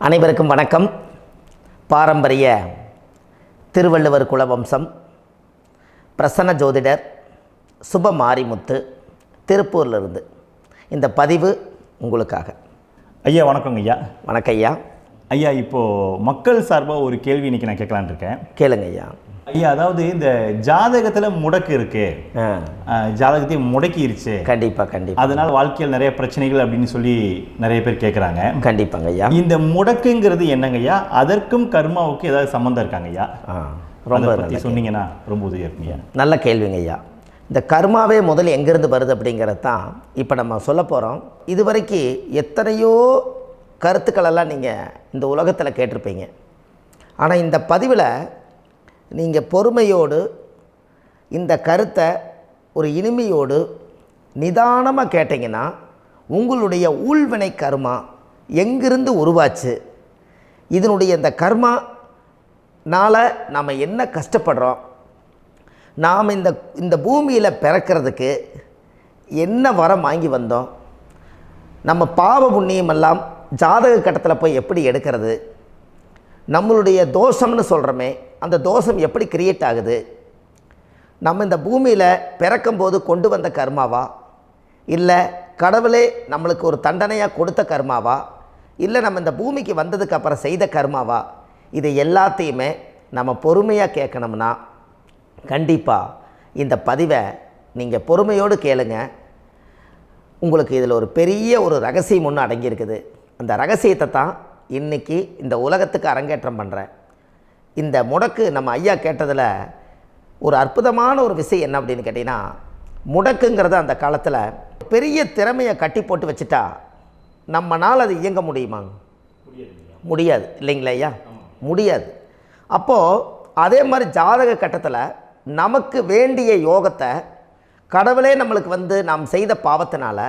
அனைவருக்கும் வணக்கம். பாரம்பரிய திருவள்ளுவர் குலவம்சம் பிரசன்ன ஜோதிடர் சுப மாரிமுத்து திருப்பூரிலிருந்து இந்த பதிவு உங்களுக்காக. ஐயா வணக்கங்க ஐயா. வணக்கம் ஐயா. ஐயா இப்போது மக்கள் சார்பாக ஒரு கேள்வி இன்றைக்கி நான் கேட்கலான் இருக்கேன். கேளுங்க ஐயா. ஐயா அதாவது இந்த ஜாதகத்தில் முடக்கு இருக்கு, ஜாதகத்தையும் முடக்கிருச்சு, கண்டிப்பாக அதனால் வாழ்க்கையில் நிறைய பிரச்சனைகள் அப்படின்னு சொல்லி நிறைய பேர் கேட்குறாங்க. கண்டிப்பாங்க ஐயா. இந்த முடக்குங்கிறது என்னங்க ஐயா? அதற்கும் கர்மாவுக்கு ஏதாவது சம்மந்தம் இருக்காங்க ஐயா? ரொம்ப பற்றி சொன்னீங்கன்னா ரொம்ப உதவியாக இருக்குங்க. நல்ல கேள்விங்க ஐயா. இந்த கர்மாவே முதல்ல எங்கேருந்து வருது அப்படிங்கிறது தான் இப்போ நம்ம சொல்ல போகிறோம். இதுவரைக்கும் எத்தனையோ கருத்துக்களெல்லாம் நீங்கள் இந்த உலகத்தில் கேட்டிருப்பீங்க. ஆனால் இந்த பதிவில் நீங்கள் பொறுமையோடு இந்த கருத்தை ஒரு இனிமையோடு நிதானமாக கேட்டிங்கன்னா உங்களுடைய ஊழ்வினை கர்மா எங்கிருந்து உருவாச்சு, இதனுடைய இந்த கர்மானால் நாம் என்ன கஷ்டப்படுறோம், நாம் இந்த பூமியில் பிறக்கிறதுக்கு என்ன வரம் வாங்கி வந்தோம், நம்ம பாவ புண்ணியமெல்லாம் ஜாதக கட்டத்தில் போய் எப்படி எடுக்கிறது, நம்மளுடைய தோஷம்னு சொல்கிறோமே அந்த தோஷம் எப்படி கிரியேட் ஆகுது, நம்ம இந்த பூமியில் பிறக்கும்போது கொண்டு வந்த கர்மாவா, இல்லை கடவுளே நம்மளுக்கு ஒரு தண்டனையாக கொடுத்த கர்மாவா, இல்லை நம்ம இந்த பூமிக்கு வந்ததுக்கு அப்புறம் செய்த கர்மாவா, இது எல்லாத்தையுமே நம்ம பொறுமையாக கேட்கணும்னா கண்டிப்பாக இந்த பதிவை நீங்கள் பொறுமையோடு கேளுங்க. உங்களுக்கு இதில் ஒரு பெரிய ஒரு ரகசியம் ஒன்று அடங்கியிருக்குது. அந்த ரகசியத்தை தான் இன்றைக்கி இந்த உலகத்துக்கு அரங்கேற்றம் பண்ணுறேன். இந்த முடக்கு நம்ம ஐயா கேட்டதில் ஒரு அற்புதமான ஒரு விஷயம் என்ன அப்படின்னு கேட்டிங்கன்னா, முடக்குங்கிறது அந்த காலத்தில் பெரிய திறமையை கட்டி போட்டு வச்சுட்டா நம்மனால் அது இயங்க முடியுமாங்க? முடியாது இல்லைங்களா ஐயா? முடியாது. அப்போது அதே மாதிரி ஜாதக கட்டத்தில் நமக்கு வேண்டிய யோகத்தை கடவுளே நம்மளுக்கு நாம் செய்த பாவத்தினால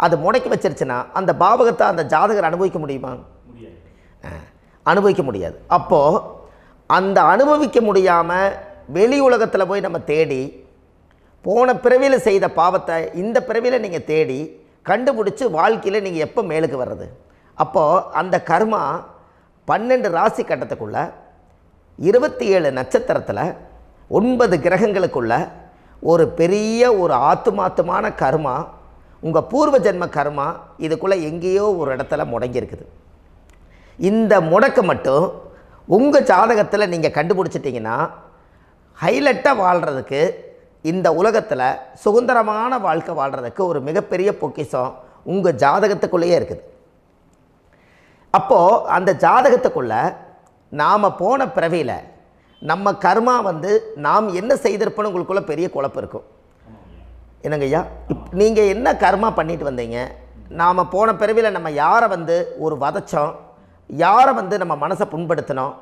அது முடக்கி வச்சிருச்சுன்னா அந்த பாவகத்தை அந்த ஜாதகர் அனுபவிக்க முடியுமா? அனுபவிக்க முடியாது. அப்போது அந்த அனுபவிக்க முடியாமல் வெளி உலகத்தில் போய் நம்ம தேடி போன பிறவியில் செய்த பாவத்தை இந்த பிறவியில் நீங்கள் தேடி கண்டுபிடிச்சி வாழ்க்கையில் நீங்கள் எப்போ மேலுக்கு வர்றது? அப்போது அந்த கர்மா 12 ராசி கட்டத்துக்குள்ள 27 நட்சத்திரத்தில் 9 கிரகங்களுக்குள்ள ஒரு பெரிய ஒரு ஆத்துமாத்துமான கர்மா, உங்கள் பூர்வ ஜென்ம கர்மா இதுக்குள்ளே எங்கேயோ ஒரு இடத்துல முடங்கியிருக்குது. இந்த முடக்க மட்டும் உங்கள் ஜாதகத்தில் நீங்கள் கண்டுபிடிச்சிட்டிங்கன்னா ஹைலைட்டாக வாழ்கிறதுக்கு, இந்த உலகத்தில் சுதந்திரமான வாழ்க்கை வாழ்கிறதுக்கு ஒரு மிகப்பெரிய பொக்கிஷம் உங்கள் ஜாதகத்துக்குள்ளேயே இருக்குது. அப்போது அந்த ஜாதகத்துக்குள்ளே நாம் போன பிறவியில் நம்ம கர்மா நாம் என்ன செய்திருப்போன்னு உங்களுக்குள்ளே பெரிய குழப்பம் இருக்கும். என்னங்க ஐயா, நீங்கள் என்ன கர்மா பண்ணிட்டு வந்தீங்க, நாம் போன பிறவியில் நம்ம யாரை ஒரு வதச்சோம், யாரை நம்ம மனசை புண்படுத்தினோம்,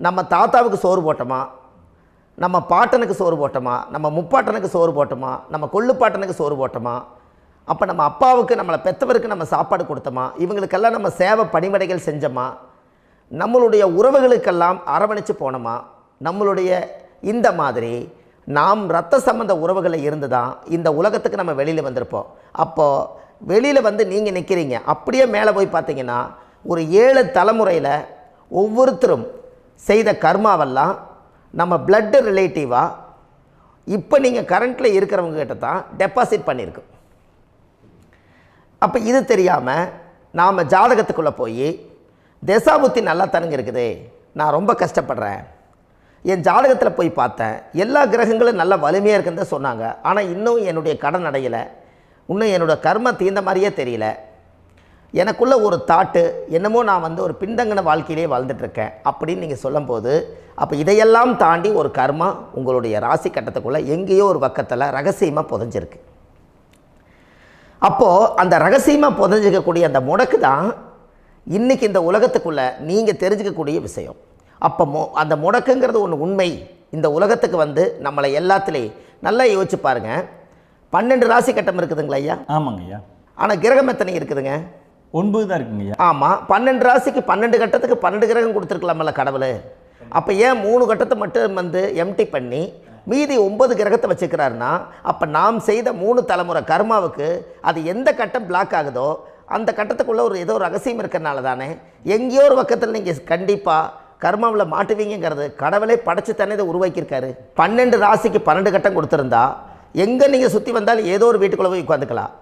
நம்ம தாத்தாவுக்கு சோறு போட்டோமா, நம்ம பாட்டனுக்கு சோறு போட்டோமா, நம்ம முப்பாட்டனுக்கு சோறு போட்டோமா, நம்ம கொள்ளுப்பாட்டனுக்கு சோறு போட்டோமா, அப்போ நம்ம அப்பாவுக்கு நம்மளை பெற்றவருக்கு நம்ம சாப்பாடு கொடுத்தோமா, இவங்களுக்கெல்லாம் நம்ம சேவை பணிமடைகள் செஞ்சோமா, நம்மளுடைய உறவுகளுக்கெல்லாம் அரவணைச்சு போனோமா, நம்மளுடைய இந்த மாதிரி நாம் இரத்த சம்பந்த உறவுகளை இருந்து தான் இந்த உலகத்துக்கு நம்ம வெளியில் வந்திருப்போம். அப்போது வெளியில் நீங்கள் நிற்கிறீங்க, அப்படியே மேலே போய் பார்த்தீங்கன்னா ஒரு 7 தலைமுறையில் ஒவ்வொருத்தரும் செய்த கர்மாவெல்லாம் நம்ம பிளட்டு ரிலேட்டிவாக இப்போ நீங்கள் கரண்ட்டில் இருக்கிறவங்க கிட்ட தான் டெபாசிட் பண்ணியிருக்கோம். அப்போ இது தெரியாமல் நாம் ஜாதகத்துக்குள்ளே போய் தசாபுத்தி நல்லா தனுங்க இருக்குது, நான் ரொம்ப கஷ்டப்படுறேன், என் ஜாதகத்தில் போய் பார்த்தேன் எல்லா கிரகங்களும் நல்ல வலிமையாக இருக்குன்னு தான் சொன்னாங்க, ஆனால் இன்னும் என்னுடைய கடன் அடையலை, இன்னும் என்னோடய கர்ம தீர்ந்த மாதிரியே தெரியல, எனக்குள்ளே ஒரு தாட்டு என்னமோ நான் ஒரு பின்தங்கின வாழ்க்கையிலே வாழ்ந்துட்டுருக்கேன் அப்படின்னு நீங்கள் சொல்லும்போது, அப்போ இதையெல்லாம் தாண்டி ஒரு கர்மா உங்களுடைய ராசி கட்டத்துக்குள்ளே எங்கேயோ ஒரு பக்கத்தில் ரகசியமாக புதைஞ்சிருக்கு. அப்போது அந்த ரகசியமாக புதைஞ்சிக்கக்கூடிய அந்த முடக்கு தான் இன்றைக்கி இந்த உலகத்துக்குள்ளே நீங்கள் தெரிஞ்சுக்கக்கூடிய விஷயம். அப்போ அந்த முடக்குங்கிறது ஒன்று உண்மை. இந்த உலகத்துக்கு நம்மளை எல்லாத்துலேயும் நல்லா யோசிச்சு பாருங்கள். 12 ராசி கட்டம் இருக்குதுங்களா ஐயா? ஆமாங்க ஐயா. ஆனால் கிரகம் எத்தனை இருக்குதுங்க? 9 தான் இருக்குங்க ஐயா. ஆமாம், 12 ராசிக்கு 12 கட்டத்துக்கு 12 கிரகம் கொடுத்துருக்கலாமல்ல கடவுள். அப்போ ஏன் 3 கட்டத்தை மட்டும் எம்டி பண்ணி மீதி 9 கிரகத்தை வச்சுக்கிறாருன்னா, அப்போ நாம் செய்த 3 தலைமுறை கர்மாவுக்கு அது எந்த கட்டம் பிளாக் ஆகுதோ அந்த கட்டத்துக்குள்ளே ஏதோ ஒரு ரகசியம் இருக்கிறனால தானே எங்கேயோ ஒரு பக்கத்தில் நீங்கள் கண்டிப்பாக கர்மாவில் மாட்டுவீங்கிறது கடவுளே படைச்சு தானே இதை உருவாக்கியிருக்காரு. 12 ராசிக்கு 12 கட்டம் கொடுத்துருந்தா எங்கே நீங்கள் சுற்றி வந்தாலும் ஏதோ ஒரு வீட்டுக்குள்ளே போய் உட்காந்துக்கலாம்.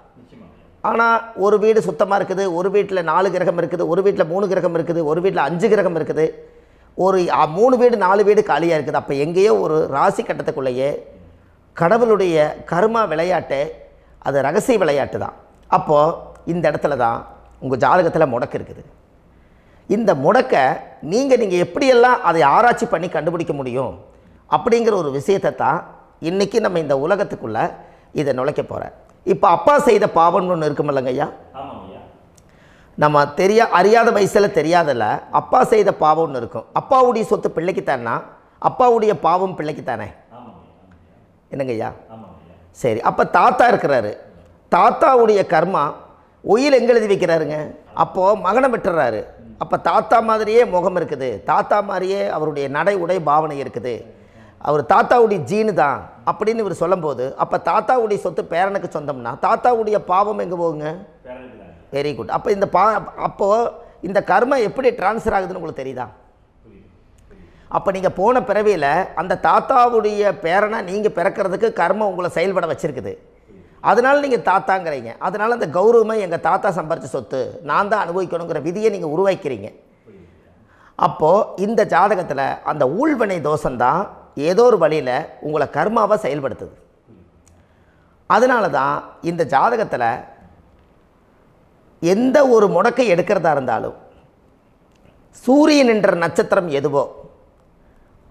ஆனால் ஒரு வீடு சுத்தமாக இருக்குது, ஒரு வீட்டில் 4 கிரகம் இருக்குது, ஒரு வீட்டில் 3 கிரகம் இருக்குது, ஒரு வீட்டில் 5 கிரகம் இருக்குது, ஒரு 3 வீடு 4 வீடு காலியாக இருக்குது. அப்போ எங்கேயோ ஒரு ராசி கட்டத்துக்குள்ளேயே கடவுளுடைய கர்மா விளையாட்டு, அது ரகசிய விளையாட்டு தான். அப்போது இந்த இடத்துல தான் உங்கள் ஜாதகத்தில் முடக்கு இருக்குது. இந்த முடக்கை நீங்கள் எப்படியெல்லாம் அதை ஆராய்ச்சி பண்ணி கண்டுபிடிக்க முடியும் அப்படிங்கிற ஒரு விஷயத்தை தான் இன்றைக்கி நம்ம இந்த உலகத்துக்குள்ளே இதை நுழைக்க போகிறேன். இப்போ அப்பா செய்த பாவம்னு ஒன்று இருக்குமில்லங்க ஐயா, நம்ம அறியாத வயசில் தெரியாதில்ல, அப்பா செய்த பாவம்னு இருக்கும். அப்பாவுடைய சொத்து பிள்ளைக்குத்தானா, அப்பாவுடைய பாவம் பிள்ளைக்குத்தானே, என்னங்க ஐயா? சரி, அப்போ தாத்தா இருக்கிறாரு, தாத்தாவுடைய கர்மா உயிர் எங்கே எழுதி வைக்கிறாருங்க? அப்போது மகனை விட்டுறாரு. அப்போ தாத்தா மாதிரியே முகம் இருக்குது, தாத்தா மாதிரியே அவருடைய நடை உடை பாவனை இருக்குது, அவர் தாத்தாவுடைய ஜீனு தான் அப்படின்னு இவர் சொல்லும்போது, அப்போ தாத்தாவுடைய சொத்து பேரனுக்கு சொந்தம்னா தாத்தாவுடைய பாவம் எங்கே போகுங்க? Very good. அப்போ அப்போது இந்த கர்மா எப்படி டிரான்ஸ்ஃபர் ஆகுதுன்னு உங்களுக்கு தெரியுதா? அப்போ நீங்கள் போன பிறவியில் அந்த தாத்தாவுடைய பேரனை நீங்கள் பிறக்கிறதுக்கு கர்மம் உங்களை செயல்பட வச்சுருக்குது. அதனால் நீங்கள் தாத்தாங்கிறீங்க. அதனால் அந்த கௌரவமாக எங்கள் தாத்தா சம்பாரித்த சொத்து நான் தான் அனுபவிக்கணுங்கிற விதியை நீங்கள் உருவாக்கிறீங்க. அப்போது இந்த ஜாதகத்தில் அந்த ஊழ்வினை தோஷந்தான் ஏதோ ஒரு வழியில் உங்களை கர்மாவை செயல்படுத்துது. அதனால தான் இந்த ஜாதகத்தில் எந்த ஒரு முடக்கை எடுக்கிறதா இருந்தாலும் சூரியன் என்ற நட்சத்திரம் எதுவோ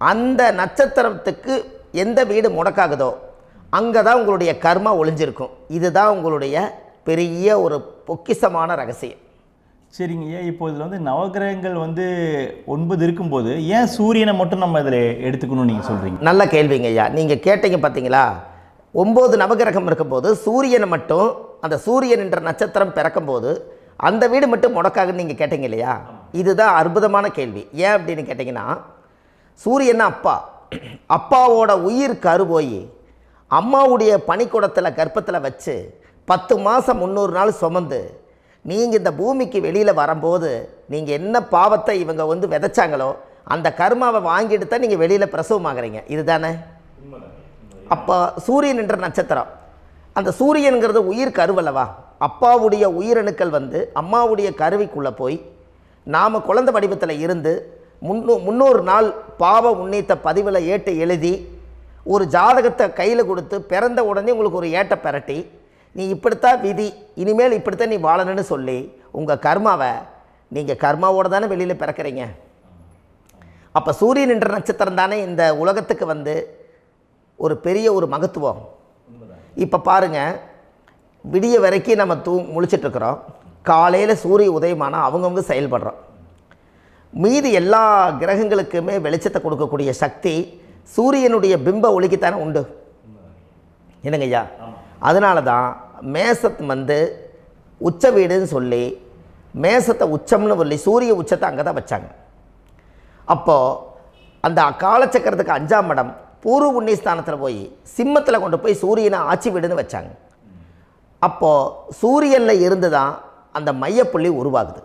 அந்த நட்சத்திரத்துக்கு எந்த வீடு முடக்காகுதோ அங்கே தான் உங்களுடைய கர்மா ஒளிஞ்சிருக்கும். இதுதான் உங்களுடைய பெரிய ஒரு பொக்கிஷமான ரகசியம். சரிங்க ஐயா, இப்போ இதில் நவகிரகங்கள் 9 இருக்கும்போது ஏன் சூரியனை மட்டும் நம்ம இதில் எடுத்துக்கணும்னு நீங்கள் சொல்கிறீங்க? நல்ல கேள்விங்க ஐயா. நீங்கள் கேட்டீங்க பார்த்தீங்களா, 9 நவகிரகம் இருக்கும்போது சூரியனை மட்டும், அந்த சூரியன் என்ற நட்சத்திரம் பிறக்கும்போது அந்த வீடு மட்டும் முடக்காகுன்னு நீங்கள் கேட்டீங்க இல்லையா? இதுதான் அற்புதமான கேள்வி. ஏன் அப்படின்னு கேட்டிங்கன்னா, சூரியன்னா அப்பாவோட உயிர் கரு போய் அம்மாவுடைய பனிக்கூடத்தில் கர்ப்பத்தில் வச்சு 10 மாதம் 300 நாள் சுமந்து நீங்கள் இந்த பூமிக்கு வெளியில் வரும்போது நீங்கள் என்ன பாவத்தை இவங்க விதைச்சாங்களோ அந்த கர்மாவை வாங்கிட்டு தான் நீங்கள் வெளியில் பிரசவமாகறீங்க. இதுதானே? அப்போ சூரியன் என்ற நட்சத்திரம், அந்த சூரியனுங்கிறது உயிர் கருவல்லவா, அப்பாவுடைய உயிரணுக்கள் அம்மாவுடைய கருவிக்குள்ளே போய் நாம் குழந்தை வடிவத்தில் இருந்து 300 நாள் பாவ உன்னித்த பதிவில் ஏட்டு எழுதி ஒரு ஜாதகத்தை கையில் கொடுத்து பிறந்த உடனே உங்களுக்கு ஒரு ஏட்டை பெரட்டி நீ இப்படித்தான் விதி, இனிமேல் இப்படித்தான் நீ வாழணும்னு சொல்லி உங்கள் கர்மாவை நீங்கள் கர்மாவோடு தானே வெளியில் பிறக்கிறீங்க. அப்போ சூரியன் என்ற நட்சத்திரம் தானே இந்த உலகத்துக்கு ஒரு பெரிய ஒரு மகத்துவம். இப்போ பாருங்கள், விடிய வரைக்கும் நம்ம முழிச்சிட்ருக்குறோம், காலையில் சூரிய உதயமானால் அவங்கவுங்க செயல்படுறோம். மீதி எல்லா கிரகங்களுக்குமே வெளிச்சத்தை கொடுக்கக்கூடிய சக்தி சூரியனுடைய பிம்ப ஒளிக்குத்தானே உண்டு, என்னங்க ஐயா? அதனால தான் மேசத்து உச்ச வீடுன்னு சொல்லி மேசத்தை உச்சம்னு சொல்லி சூரிய உச்சத்தை அங்கே தான் வச்சாங்க. அப்போது அந்த காலச்சக்கரத்துக்கு 5ஆம் இடம் பூர்வ புண்ணியஸ்தானத்தில் போய் சிம்மத்தில் கொண்டு போய் சூரியனை ஆட்சி வீடுன்னு வச்சாங்க. அப்போது சூரியனில் இருந்து தான் அந்த மையப்புள்ளி உருவாகுது.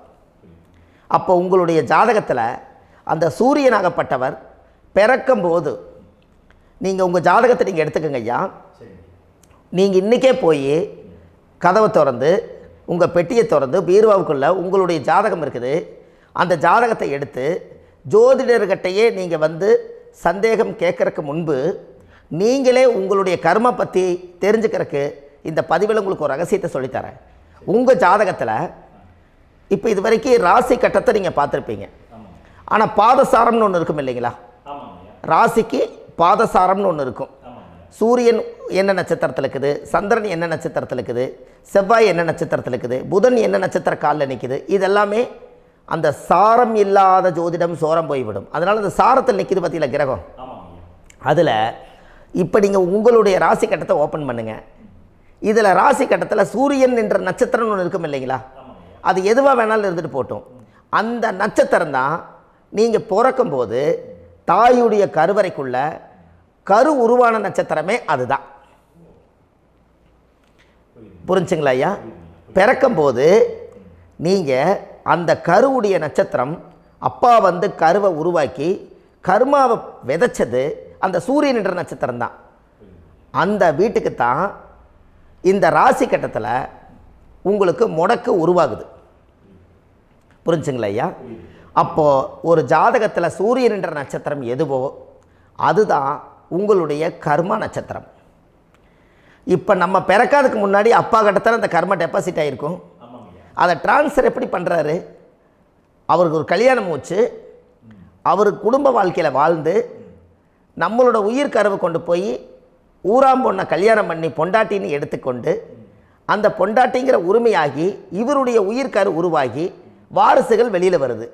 அப்போ உங்களுடைய ஜாதகத்தில் அந்த சூரியனாகப்பட்டவர் பிறக்கும்போது நீங்கள் உங்கள் ஜாதகத்தை நீங்கள் எடுத்துக்கங்க ஐயா. நீங்கள் இன்றைக்கே போய் கதவை திறந்து உங்கள் பெட்டியை திறந்து பீர்வாவுக்குள்ளே உங்களுடைய ஜாதகம் இருக்குது, அந்த ஜாதகத்தை எடுத்து ஜோதிடர்கிட்டையே நீங்கள் சந்தேகம் கேட்குறக்கு முன்பு நீங்களே உங்களுடைய கர்ம பற்றி தெரிஞ்சுக்கிறதுக்கு இந்த பதிவில் உங்களுக்கு ஒரு ரகசியத்தை சொல்லித்தரேன். உங்கள் ஜாதகத்தில் இப்போ இது வரைக்கும் ராசி கட்டத்தை நீங்கள் பார்த்துருப்பீங்க, ஆனால் பாதசாரம்னு ஒன்று இருக்கும் இல்லைங்களா? ராசிக்கு பாதசாரம்னு ஒன்று இருக்கும். சூரியன் என்ன நட்சத்திரத்தில் இருக்குது, சந்திரன் என்ன நட்சத்திரத்தில் இருக்குது, செவ்வாய் என்ன நட்சத்திரத்தில் இருக்குது, புதன் என்ன நட்சத்திர காலில் நிற்குது, இதெல்லாமே அந்த சாரம் இல்லாத ஜோதிடம் சோரம் போய்விடும். அதனால் அந்த சாரத்தில் நிற்கிது பார்த்தீங்களா கிரகம், அதில் இப்போ நீங்கள் உங்களுடைய ராசி கட்டத்தை ஓப்பன் பண்ணுங்கள். இதில் ராசி கட்டத்தில் சூரியன் என்ற நட்சத்திரம்னு ஒன்று இருக்கும் இல்லைங்களா? அது எதுவாக வேணாலும் இருந்துட்டு போட்டோம். அந்த நட்சத்திரம் தான் நீங்கள் பிறக்கும்போது தாயுடைய கருவறைக்குள்ள கரு உருவான நட்சத்திரமே அதுதான். புரிஞ்சுங்களா ஐயா? பிறக்கும்போது நீங்கள் அந்த கருவுடைய நட்சத்திரம் அப்பா வந்து கருவை உருவாக்கி கர்மாவை விதைச்சது அந்த சூரியன் என்ற நட்சத்திரம் தான். அந்த வீட்டுக்கு தான் இந்த ராசி கட்டத்தில் உங்களுக்கு முடக்கு உருவாகுது. புரிஞ்சுங்களா ஐயா? அப்போது ஒரு ஜாதகத்தில் சூரியன் என்ற நட்சத்திரம் எதுவோ அதுதான் உங்களுடைய கர்மா நட்சத்திரம். இப்போ நம்ம பிறக்காதுக்கு முன்னாடி அப்பா கட்டத்தில் அந்த கர்மா டெபாசிட் ஆகிருக்கும். அதை ட்ரான்ஸ்ஃபர் எப்படி பண்ணுறாரு? அவருக்கு ஒரு கல்யாணம் வச்சு அவர் குடும்ப வாழ்க்கையில் வாழ்ந்து நம்மளோட உயிர் கருவை கொண்டு போய் ஊராம் பொண்ணை கல்யாணம் பண்ணி பொண்டாட்டின்னு எடுத்துக்கொண்டு அந்த பொண்டாட்டிங்கிற உரிமையாகி இவருடைய உயிர் கரு உருவாகி வாரிசுகள் வெளியில் வருது.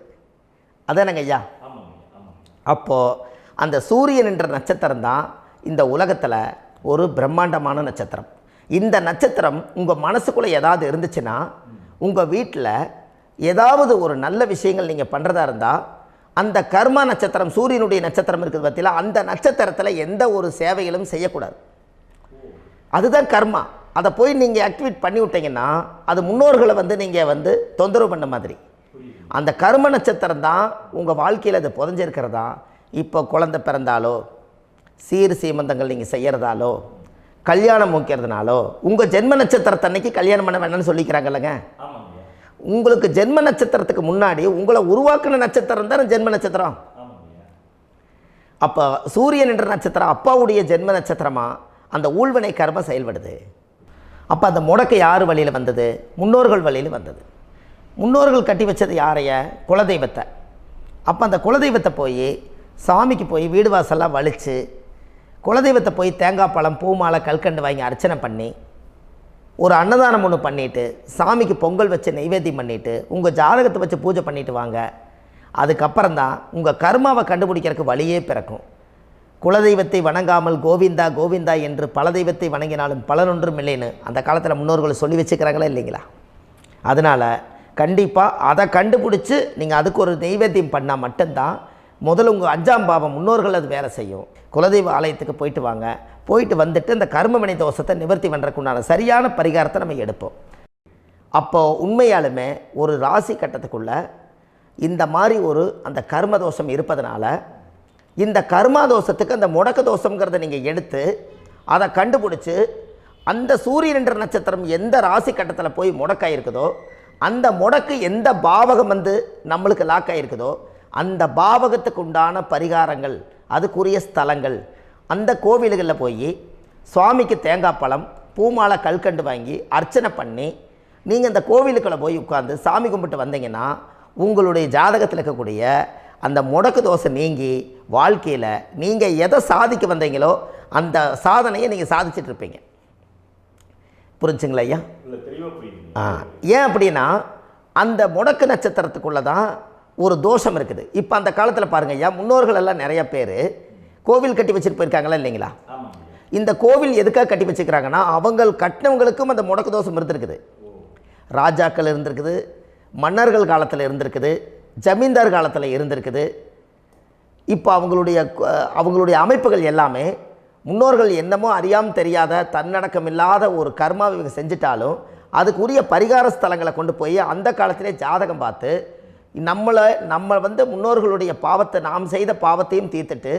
அதானங்க ஐயா? அப்போது அந்த சூரியன் என்ற நட்சத்திரம் தான் இந்த உலகத்தில் ஒரு பிரம்மாண்டமான நட்சத்திரம். இந்த நட்சத்திரம் உங்கள் மனசுக்குள்ளே ஏதாவது இருந்துச்சுன்னா உங்கள் வீட்டில் ஏதாவது ஒரு நல்ல விஷயங்கள் நீங்கள் பண்ணுறதா இருந்தால் அந்த கர்மா நட்சத்திரம் சூரியனுடைய நட்சத்திரம் இருக்குது பார்த்தீங்களா, அந்த நட்சத்திரத்தில் எந்த ஒரு சேவைகளும் செய்யக்கூடாது. அதுதான் கர்மா. அதை போய் நீங்கள் ஆக்டிவேட் பண்ணி விட்டீங்கன்னா அது முன்னோர்களை வந்து நீங்கள் வந்து தொந்தரவு பண்ண மாதிரி. அந்த கர்ம நட்சத்திரம் தான் உங்கள் வாழ்க்கையில் அது புதஞ்சிருக்கிறதா. இப்போ குழந்தை பிறந்தாலோ சீர் சீமந்தங்கள் நீங்கள் செய்கிறதாலோ கல்யாணம் முக்கிறதுனாலோ உங்கள் ஜென்ம நட்சத்திரத்தன்னைக்கு கல்யாணம் பண்ண வேண்டாம்னு சொல்லிக்கிறாங்கல்லங்க. உங்களுக்கு ஜென்ம நட்சத்திரத்துக்கு முன்னாடி உங்களை உருவாக்குன நட்சத்திரம் தான் ஜென்ம நட்சத்திரம். அப்போ சூரியன் என்ற நட்சத்திரம் அப்பாவுடைய ஜென்ம நட்சத்திரமாக அந்த ஊழ்வினை கர்மம் செயல்படுது. அப்போ அந்த முடக்கு யார் வழியில் வந்தது? முன்னோர்கள் வழியில் வந்தது. முன்னோர்கள் கட்டி வச்சது யாரைய? குலதெய்வத்தை. அப்போ அந்த குலதெய்வத்தை போய் சாமிக்கு போய் வீடு வாசல்லாம் வலித்து குலதெய்வத்தை போய் தேங்காய் பழம் பூ மாலை கல்கண்டு வாங்கி அர்ச்சனை பண்ணி ஒரு அன்னதானம் ஒன்று பண்ணிவிட்டு சாமிக்கு பொங்கல் வச்சு நைவேத்தியம் பண்ணிவிட்டு உங்கள் ஜாதகத்தை வச்சு பூஜை பண்ணிவிட்டு வாங்க. அதுக்கப்புறம் தான் உங்கள் கர்மாவை கண்டுபிடிக்கிறதுக்கு வழியே பிறக்கும். குலதெய்வத்தை வணங்காமல் கோவிந்தா கோவிந்தா என்று பல தெய்வத்தை வணங்கினாலும் பலனொன்றும் இல்லைன்னு அந்த காலத்தில் முன்னோர்கள் சொல்லி வச்சுக்கிறாங்களா இல்லைங்களா? அதனால் கண்டிப்பாக அதை கண்டுபிடிச்சி நீங்கள் அதுக்கு ஒரு நைவேத்தியம் பண்ணால் மட்டும்தான் முதல்ல உங்கள் 5ஆம் பாவம் முன்னோர்கள் அது வேலை செய்யும். குலதெய்வ ஆலயத்துக்கு போயிட்டு வாங்க. போயிட்டு வந்துட்டு இந்த கர்மவினை தோஷத்தை நிவர்த்தி பண்ணுறதுக்குண்டான சரியான பரிகாரத்தை நம்ம எடுப்போம். அப்போது உண்மையாலுமே ஒரு ராசி கட்டத்துக்குள்ளே இந்த மாதிரி ஒரு அந்த கர்ம தோஷம் இருப்பதனால இந்த கர்மா தோஷத்துக்கு அந்த முடக்க தோஷங்கிறத நீங்கள் எடுத்து அதை கண்டுபிடிச்சி அந்த சூரியன் என்ற நட்சத்திரம் எந்த ராசி கட்டத்தில் போய் முடக்காயிருக்குதோ அந்த முடக்கு எந்த பாவகம் வந்து நம்மளுக்கு லாக் ஆகிருக்குதோ அந்த பாவகத்துக்கு உண்டான பரிகாரங்கள் அதுக்குரிய ஸ்தலங்கள் அந்த கோவில்களில் போய் சுவாமிக்கு தேங்காய் பழம் பூமாலை கல்கண்டு வாங்கி அர்ச்சனை பண்ணி நீங்கள் அந்த கோவிலுக்குள்ளே போய் உட்காந்து சாமி கும்பிட்டு வந்தீங்கன்னா உங்களுடைய ஜாதகத்தில் இருக்கக்கூடிய அந்த முடக்கு தோசை நீங்கி வாழ்க்கையில் நீங்கள் எதை சாதிக்க வந்தீங்களோ அந்த சாதனையை நீங்கள் சாதிச்சிட்ருப்பீங்க. புரிஞ்சுங்களா ஐயா? ஏன் அப்படின்னா அந்த முடக்கு நட்சத்திரத்துக்குள்ளே தான் ஒரு தோஷம் இருக்குது. இப்போ அந்த காலத்தில் பாருங்கள் ஐயா, முன்னோர்கள் எல்லாம் நிறைய பேர் கோவில் கட்டி வச்சுட்டு போயிருக்காங்களா இல்லைங்களா? இந்த கோவில் எதுக்காக கட்டி வச்சுக்கிறாங்கன்னா அவங்க கட்டினவங்களுக்கும் அந்த முடக்கு தோஷம் இருந்திருக்குது. ராஜாக்கள் இருந்திருக்குது, மன்னர்கள் காலத்தில் இருந்திருக்குது, ஜமீன்தார் காலத்தில் இருந்திருக்குது. இப்போ அவங்களுடைய அமைப்புகள் எல்லாமே முன்னோர்கள் என்னமோ அறியாமல் தெரியாத தன்னடக்கம் இல்லாத ஒரு கர்மாவை இவங்க செஞ்சிட்டாலும் அதுக்குரிய பரிகார ஸ்தலங்களை கொண்டு போய் அந்த காலத்திலே ஜாதகம் பார்த்து நம்ம வந்து முன்னோர்களுடைய பாவத்தை நாம் செய்த பாவத்தையும் தீர்த்துட்டு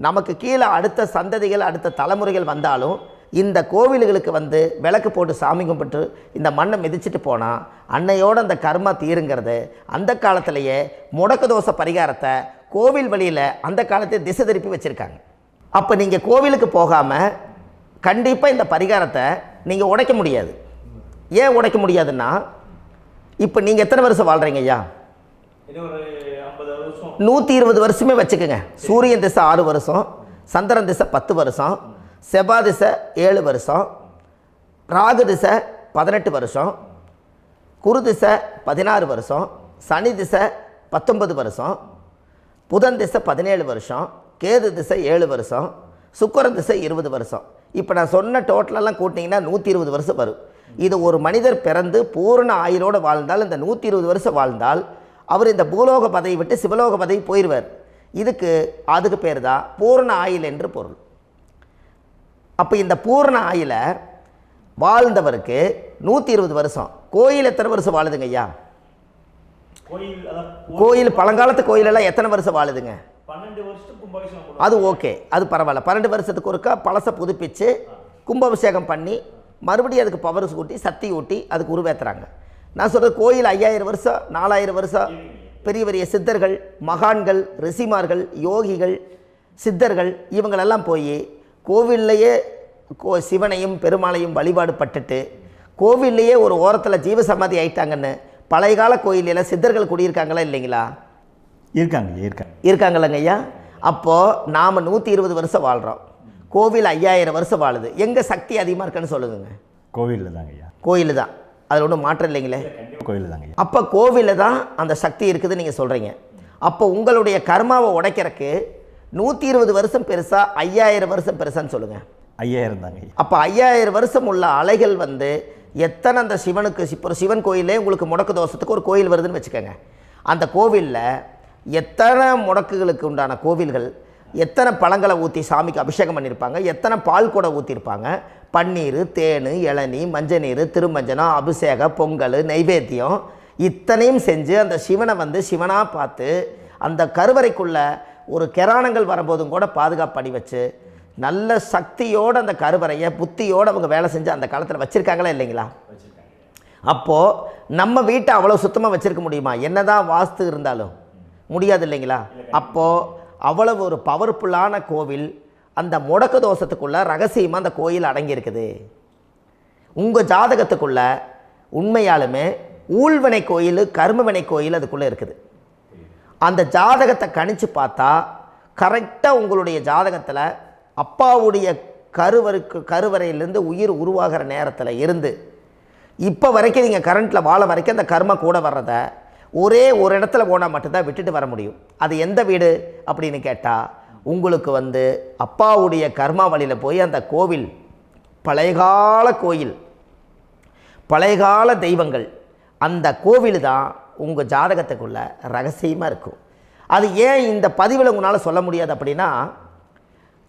நமக்கு கீழே அடுத்த சந்ததிகள் அடுத்த தலைமுறைகள் வந்தாலும் இந்த கோவில்களுக்கு வந்து விளக்கு போட்டு சாமி கும்பிட்டு இந்த மண்ணை மிதிச்சுட்டு போனால் அன்னையோடு அந்த கர்மா தீருங்கிறது அந்த காலத்திலேயே முடக்க தோஷ பரிகாரத்தை கோவில் வழியில் அந்த காலத்தை திசை திருப்பி வச்சுருக்காங்க. அப்போ நீங்கள் கோவிலுக்கு போகாமல் கண்டிப்பாக இந்த பரிகாரத்தை நீங்கள் உடைக்க முடியாது. ஏன் உடைக்க முடியாதுன்னா இப்போ நீங்கள் எத்தனை வருஷம் வாழ்கிறீங்க ஐயா? 120 வருஷமே வச்சுக்கோங்க. சூரியன் திசை 6 வருஷம், சந்திரன் திசை 10 வருஷம், செவ்வாய் திசை 7 வருஷம், ராகு திசை 18 வருஷம், குரு திசை 16 வருஷம், சனி திசை 19 வருஷம், புதன் திசை 17 வருஷம், கேது திசை 7 வருஷம், சுக்கிரன் திசை 20 வருஷம். இப்போ நான் சொன்ன டோட்டலெல்லாம் கூட்டிங்கன்னா 120 வருஷம் வரும். இது ஒரு மனிதர் பிறந்து பூரண ஆயுளோடு வாழ்ந்தால் இந்த 120 வருஷம் வாழ்ந்தால் அவர் இந்த பூலோக பதவி விட்டு சிவலோக பதவி போயிடுவார். அதுக்கு பேர் தான் பூரண ஆயுள் என்று பொருள். அப்போ இந்த பூரண ஆயுளை வாழ்ந்தவருக்கு 120 வருஷம். கோயில் எத்தனை வருஷம் வாழுதுங்க ஐயா? கோயில் பழங்காலத்து கோயிலெல்லாம் எத்தனை வருஷம் வாழுதுங்க? 12 வருஷத்துக்கு கும்பாபிஷேகம். அது ஓகே, அது பரவாயில்ல. 12 வருஷத்துக்கு ஒருக்கா பழசை புதுப்பிச்சு கும்பாபிஷேகம் பண்ணி மறுபடியும் அதுக்கு பவர் ஊட்டி சக்தி ஊட்டி அதுக்கு உருவேற்றுறாங்க. நான் சொல்கிறது கோயில் 5000 வருஷம் 4000 வருஷம் பெரிய பெரிய சித்தர்கள், மகான்கள், ரிஷிமார்கள், யோகிகள், சித்தர்கள் இவங்களெல்லாம் போய் கோவில்லையே சிவனையும் பெருமாளையும் வழிபாடு பட்டுட்டு கோவில்லையே ஒரு ஓரத்தில் ஜீவசமாதி ஆயிட்டாங்கன்னு பழைய கால கோயிலில் சித்தர்கள் குடியிருக்காங்களா இல்லைங்களா? இருக்காங்கல்லங்க ஐயா. அப்போது நாம் 120 வருஷம் வாழ்கிறோம், கோவில் 5000 வருஷம் வாழுது. எங்கே சக்தி அதிகமாக இருக்குன்னு சொல்லுங்க? கோவிலில் தாங்க ஐயா. கோயில் தான், அதில் ஒன்றும் மாற்றம் இல்லைங்களே. கோயில் தாங்க. அப்போ கோவிலில் தான் அந்த சக்தி இருக்குதுன்னு நீங்கள் சொல்கிறீங்க. அப்போ உங்களுடைய கர்மாவை உடைக்கிறதுக்கு 120 வருஷம் பெருசா 5000 வருஷம் பெருசான்னு சொல்லுங்கள்? 5000 தாங்க. அப்போ 5000 வருஷம் உள்ள அலைகள் வந்து எத்தனை அந்த சிவனுக்கு இப்போ சிவன் கோயிலே உங்களுக்கு முடக்கு தோஷத்துக்கு ஒரு கோயில் வருதுன்னு வச்சுக்கோங்க. அந்த கோவிலில் எத்தனை முடக்குகளுக்கு உண்டான கோவில்கள், எத்தனை பழங்களை ஊற்றி சாமிக்கு அபிஷேகம் பண்ணியிருப்பாங்க, எத்தனை பால் கூட ஊற்றிருப்பாங்க, பன்னீர், தேன், இளநீ, மஞ்சள் நீர், திருமஞ்சனம், அபிஷேகம், பொங்கல், நைவேத்தியம் இத்தனையும் செஞ்சு அந்த சிவனை வந்து சிவனாக பார்த்து அந்த கருவறைக்குள்ள ஒரு கிராணங்கள் வரும்போதும் கூட பாதுகாப்பு பண்ணி வச்சு நல்ல சக்தியோடு அந்த கருவறையை புத்தியோடு அவங்க வேலை செஞ்சு அந்த காலத்தில் வச்சுருக்காங்களா இல்லைங்களா? அப்போது நம்ம வீட்டை அவ்வளோ சுத்தமாக வச்சுருக்க முடியுமா? என்னதான் வாஸ்து இருந்தாலும் முடியாது இல்லைங்களா? அப்போது அவ்வளவு ஒரு பவர்ஃபுல்லான கோவில் அந்த முடக்கு தோஷத்துக்குள்ளே ரகசியமாக அந்த கோயில் அடங்கியிருக்குது. உங்கள் ஜாதகத்துக்குள்ளே உண்மையாலுமே ஊழ்வினை கோயில், கர்மவினை கோயில் அதுக்குள்ளே இருக்குது. அந்த ஜாதகத்தை கணிச்சு பார்த்தா கரெக்டாக உங்களுடைய ஜாதகத்தில் அப்பாவுடைய கருவறையிலேருந்து உயிர் உருவாகிற நேரத்தில் இருந்து இப்போ வரைக்கும் நீங்கள் கரண்ட்டில் வாழ வரைக்கும் அந்த கர்ம கூட வர்றதை ஒரே ஒரு இடத்துல போனால் மட்டும்தான் விட்டுட்டு வர முடியும். அது எந்த வீடு அப்படின்னு கேட்டால் உங்களுக்கு வந்து அப்பாவுடைய கர்மா வழியில் போய் அந்த கோவில் பழையகால கோயில், பழையகால தெய்வங்கள், அந்த கோவில் தான் உங்கள் ஜாதகத்துக்குள்ள ரகசியமாக இருக்கும். அது ஏன் இந்த பதிவில் உங்களால் சொல்ல முடியாது அப்படின்னா,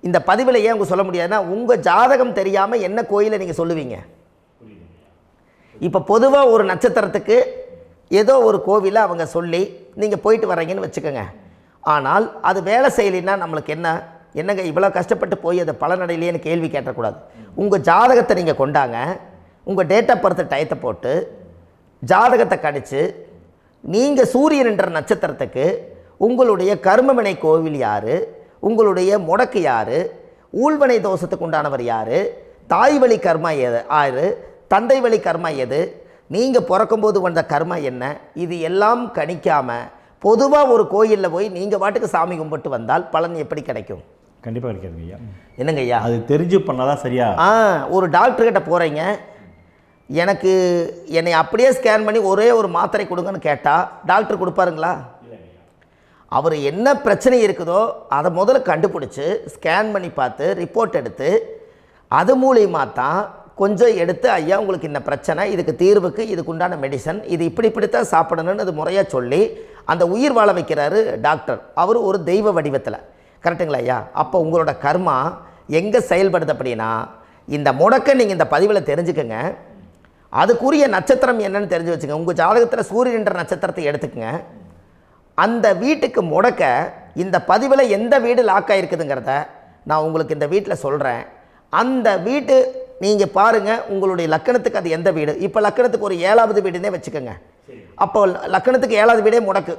இந்த பதிவில் ஏன் உங்க சொல்ல முடியாதுன்னா உங்கள் ஜாதகம் தெரியாமல் என்ன கோயிலை நீங்கள் சொல்லுவீங்க? இப்போ பொதுவாக ஒரு நட்சத்திரத்துக்கு ஏதோ ஒரு கோவிலை அவங்க சொல்லி நீங்கள் போயிட்டு வர்றீங்கன்னு வச்சுக்கோங்க. ஆனால் அது வேலை செய்யலைன்னா நம்மளுக்கு என்னங்க இவ்வளோ கஷ்டப்பட்டு போய் அதை பலனடையிலேன்னு கேள்வி கேட்டக்கூடாது. உங்கள் ஜாதகத்தை நீங்கள் கொண்டாங்க, உங்கள் டேட் ஆஃப் பர்த் டயத்தை போட்டு ஜாதகத்தை கணிச்சு நீங்கள் சூரியன் என்ற நட்சத்திரத்துக்கு உங்களுடைய கர்மவினை கோவில் யார், உங்களுடைய முடக்கு யார், ஊழ்வனை தோஷத்துக்கு உண்டானவர் யார், தாய் வழி கர்மா யார், தந்தை வழி கர்மா எது, நீங்கள் பிறக்கும்போது வந்த கர்மா என்ன, இது எல்லாம் கணிக்காமல் பொதுவாக ஒரு கோயிலில் போய் நீங்கள் பாட்டுக்கு சாமி கும்பிட்டு வந்தால் பலன் எப்படி கிடைக்கும்? கண்டிப்பாக கிடைக்காதுங்க ஐயா. என்னங்க ஐயா? அது தெரிஞ்சு பண்ணாதான் சரியா? ஒரு டாக்டர்கிட்ட போகிறீங்க, என்னை அப்படியே ஸ்கேன் பண்ணி ஒரே ஒரு மாத்திரை கொடுங்கன்னு கேட்டால் டாக்டர் கொடுப்பாருங்களா? அவர் என்ன பிரச்சனை இருக்குதோ அதை முதல்ல கண்டுபிடிச்சி ஸ்கேன் பண்ணி பார்த்து ரிப்போர்ட் எடுத்து அது மூலியமாக தான் கொஞ்சம் எடுத்து ஐயா உங்களுக்கு இந்த பிரச்சனை, இதுக்கு தீர்வுக்கு இதுக்குண்டான மெடிசன், இது இப்படித்தான் சாப்பிடணும்னு அது முறையாக சொல்லி அந்த உயிர் வாழ வைக்கிறாரு டாக்டர். அவர் ஒரு தெய்வ வடிவத்தில். கரெக்டுங்களா ஐயா? அப்போ உங்களோட கர்மா எங்கே செயல்படுது அப்படின்னா இந்த முடக்க நீங்கள் இந்த பதிவில் தெரிஞ்சுக்கங்க. அதுக்குரிய நட்சத்திரம் என்னன்னு தெரிஞ்சு வச்சுங்க. உங்கள் ஜாதகத்தில் சூரியன் என்ற நட்சத்திரத்தை எடுத்துக்கங்க. அந்த வீட்டுக்கு முடக்க இந்த பதிவில் எந்த வீடு லாக் ஆகிருக்குதுங்கிறத நான் உங்களுக்கு இந்த வீட்டில் சொல்கிறேன். அந்த வீட்டு நீங்கள் பாருங்கள், உங்களுடைய லக்கணத்துக்கு அது எந்த வீடு. இப்போ லக்கணத்துக்கு ஒரு 7வது வீடுன்னே வச்சுக்கோங்க. அப்போ லக்கணத்துக்கு 7வது வீடே முடக்கு.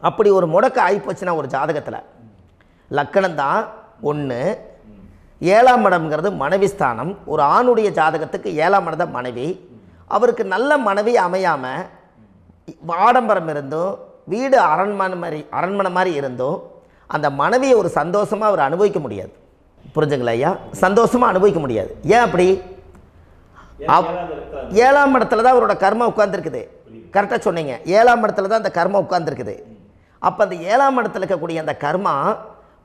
அப்படி ஒரு முடக்கு ஆகிப்போச்சுன்னா ஒரு ஜாதகத்தில் லக்கணம் தான் 1, 7ஆம் இடம்ங்கிறது மனைவி ஸ்தானம். ஒரு ஆணுடைய ஜாதகத்துக்கு 7ஆம் இடம் தான் மனைவி. அவருக்கு நல்ல மனைவி அமையாமல் ஆடம்பரம் இருந்தும் வீடு அரண்மனை மாதிரி இருந்தும் அந்த மனைவியை ஒரு சந்தோஷமாக அவர் அனுபவிக்க முடியாது. புரிஞ்சுங்களா ஐயா? சந்தோஷமாக அனுபவிக்க முடியாது. ஏன் அப்படி? 7ஆம் இடத்துல தான் அவரோட கர்மா உட்கார்ந்துருக்குது. கரெக்டாக சொன்னீங்க. 7ஆம் இடத்துல தான் அந்த கர்மா உட்கார்ந்துருக்குது. அப்போ அந்த 7ஆம் இடத்துல இருக்கக்கூடிய அந்த கர்மா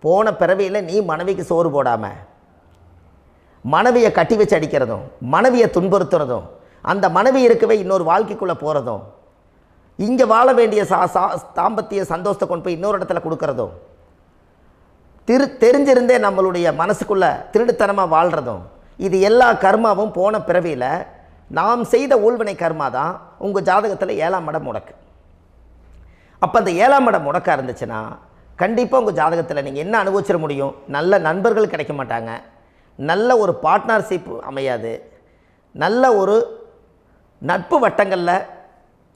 போன பிறவியில் நீ மனைவிக்கு சோறு போடாமல் மனைவியை கட்டி வச்சு அடிக்கிறதும், மனைவியை துன்புறுத்துறதும், அந்த மனைவி இருக்கவே இன்னொரு வாழ்க்கைக்குள்ளே போகிறதும், இங்கே வாழ வேண்டிய தாம்பத்திய சந்தோஷத்தை கொண்டு போய் இன்னொரு இடத்துல கொடுக்கறதும், தெரிஞ்சிருந்தே நம்மளுடைய மனசுக்குள்ளே திருடுத்தனமாக வாழ்கிறதும், இது எல்லா கர்மாவும் போன பிறவியில் நாம் செய்த ஊழ்வினை கர்மா தான் உங்கள் ஜாதகத்தில் 7ஆம் இடம் முடக்கு. அப்போ அந்த 7ஆம் இடம் முடக்கா இருந்துச்சுன்னா கண்டிப்பாக உங்கள் ஜாதகத்தில் நீங்கள் என்ன அனுபவிச்சிட முடியும்? நல்ல நண்பர்கள் கிடைக்க மாட்டாங்க, நல்ல ஒரு பார்ட்னர்ஷிப் அமையாது, நல்ல ஒரு நட்பு வட்டங்களில்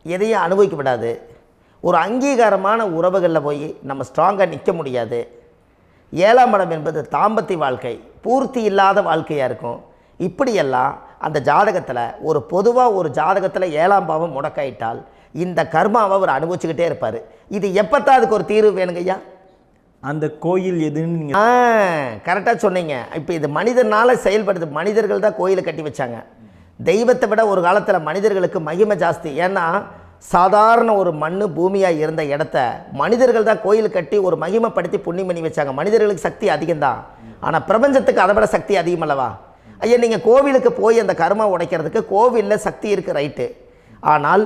எதையும் அனுபவிக்க விடாது, ஒரு அங்கீகாரமான உறவுகளில் போய் நம்ம ஸ்ட்ராங்காக நிற்க முடியாது. 7ஆம் இடம் என்பது தாம்பத்திய வாழ்க்கை, பூர்த்தி இல்லாத வாழ்க்கையாக இருக்கும். இப்படியெல்லாம் அந்த ஜாதகத்தில் ஒரு பொதுவாக ஒரு ஜாதகத்தில் 7ஆம் பாவம் முடக்காயிட்டால் இந்த கர்மாவை அவர் அனுபவிச்சுக்கிட்டே இருப்பார். இது எப்போத்தான் அதுக்கு ஒரு தீர்வு வேணுங்கய்யா? அந்த கோயில் எதுன்னு நீங்கள் கரெக்டாக சொன்னீங்க. இப்போ இது மனிதனால் செயல்படுது. மனிதர்கள் தான் கோயிலை கட்டி வச்சாங்க. தெய்வத்தை விட ஒரு காலத்தில் மனிதர்களுக்கு மகிமை ஜாஸ்தி. ஏன்னா சாதாரண ஒரு மண் பூமியாக இருந்த இடத்த மனிதர்கள் தான் கோயில் கட்டி ஒரு மகிமைப்படுத்தி புண்ணியம் பண்ணி வச்சாங்க. மனிதர்களுக்கு சக்தி அதிகம்தான், ஆனால் பிரபஞ்சத்துக்கு அதை விட சக்தி அதிகம் அல்லவா? ஐயா, நீங்கள் கோவிலுக்கு போய் அந்த கர்மா உடைக்கிறதுக்கு கோவிலில் சக்தி இருக்குது, ரைட்டு. ஆனால்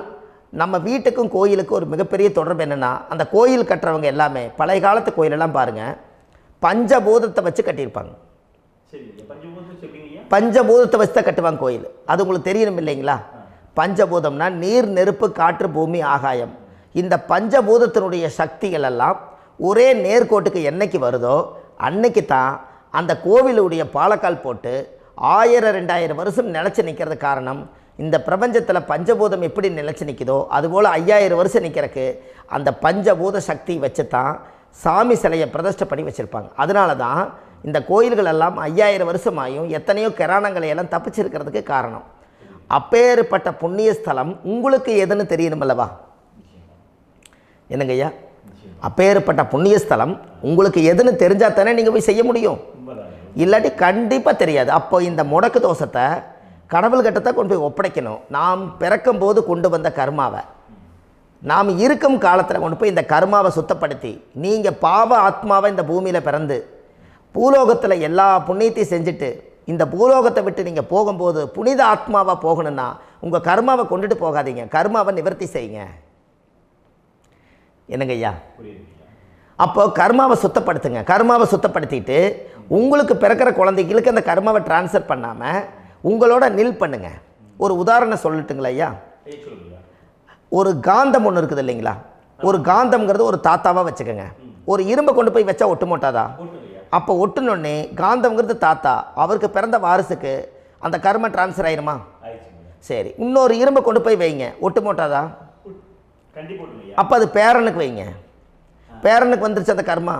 நம்ம வீட்டுக்கும் கோயிலுக்கும் ஒரு மிகப்பெரிய தொடர்பு என்னென்னா, அந்த கோயில் கட்டுறவங்க எல்லாமே பழைய காலத்து கோயிலெல்லாம் பாருங்கள், பஞ்சபூதத்தை வச்சு கட்டியிருப்பாங்க. பஞ்சபூதத்தை வச்சு தான் கட்டுவாங்க கோயில். அது உங்களுக்கு தெரியணும் இல்லைங்களா? பஞ்சபூதம்னா நீர், நெருப்பு, காற்று, பூமி, ஆகாயம். இந்த பஞ்சபூதத்தினுடைய சக்திகள் எல்லாம் ஒரே நேர்கோட்டுக்கு என்னைக்கு வருதோ அன்னைக்கு தான் அந்த கோவிலுடைய பாலக்கால் போட்டு 1000-2000 வருஷம் நிலச்சி நிற்கிறது. காரணம், இந்த பிரபஞ்சத்தில் பஞ்சபூதம் எப்படி நிலச்சி நிற்குதோ அதுபோல் 5000 வருஷம் நிற்கிறதுக்கு அந்த பஞ்சபூத சக்தி வச்சு தான் சாமி சிலையை பிரதிஷ்டை பண்ணி வச்சுருப்பாங்க. அதனால தான் இந்த கோயில்கள் எல்லாம் 5000 வருஷமாயும் எத்தனையோ கிராணங்களை எல்லாம் தப்பிச்சிருக்கிறதுக்கு காரணம். அப்பேற்பட்ட புண்ணிய ஸ்தலம் உங்களுக்கு எதுன்னு தெரியணும் அல்லவா? என்னங்க ஐயா? அப்பேற்பட்ட புண்ணிய ஸ்தலம் உங்களுக்கு எதுன்னு தெரிஞ்சால் தானே நீங்கள் போய் செய்ய முடியும், இல்லாட்டி கண்டிப்பாக தெரியாது. அப்போ இந்த முடக்கு தோஷத்தை கடவுள்கிட்ட கொண்டு போய் ஒப்படைக்கணும். நாம் பிறக்கும் போது கொண்டு வந்த கர்மாவை நாம் இருக்கும் காலத்தில் கொண்டு போய் இந்த கர்மாவை சுத்தப்படுத்தி, நீங்கள் பாவ ஆத்மாவை இந்த பூமியில் பிறந்து பூலோகத்தில் எல்லா புண்ணியத்தையும் செஞ்சுட்டு இந்த பூலோகத்தை விட்டு நீங்கள் போகும்போது புனித ஆத்மாவாக போகணுன்னா உங்கள் கர்மாவை கொண்டுட்டு போகாதீங்க, கர்மாவை நிவர்த்தி செய்யுங்க. என்னங்க ஐயா? அப்போ கர்மாவை சுத்தப்படுத்துங்க. கர்மாவை சுத்தப்படுத்திட்டு உங்களுக்கு பிறக்கிற குழந்தைகளுக்கு அந்த கர்மாவை டிரான்ஸ்ஃபர் பண்ணாமல் உங்களோட நில் பண்ணுங்க. ஒரு உதாரணம் சொல்லட்டுங்களா ஐயா? ஒரு காந்தம் ஒன்று இருக்குது இல்லைங்களா? ஒரு காந்தம்ங்கிறது ஒரு தாத்தாவாக வச்சுக்கோங்க. ஒரு இரும்பை கொண்டு போய் வச்சா ஒட்டு மோட்டாதா? அப்போ ஒட்டுனோடனே காந்தம்ங்கிறது தாத்தா, அவருக்கு பிறந்த வாரிசுக்கு அந்த கர்ம டிரான்ஸ்ஃபர் ஆயிருமா? சரி, இன்னொரு இரும்பை கொண்டு போய் வைங்க, ஒட்டு மோட்டாதா? அப்போ அது பேரனுக்கு வைங்க, பேரனுக்கு வந்துருச்சு அந்த கர்மா.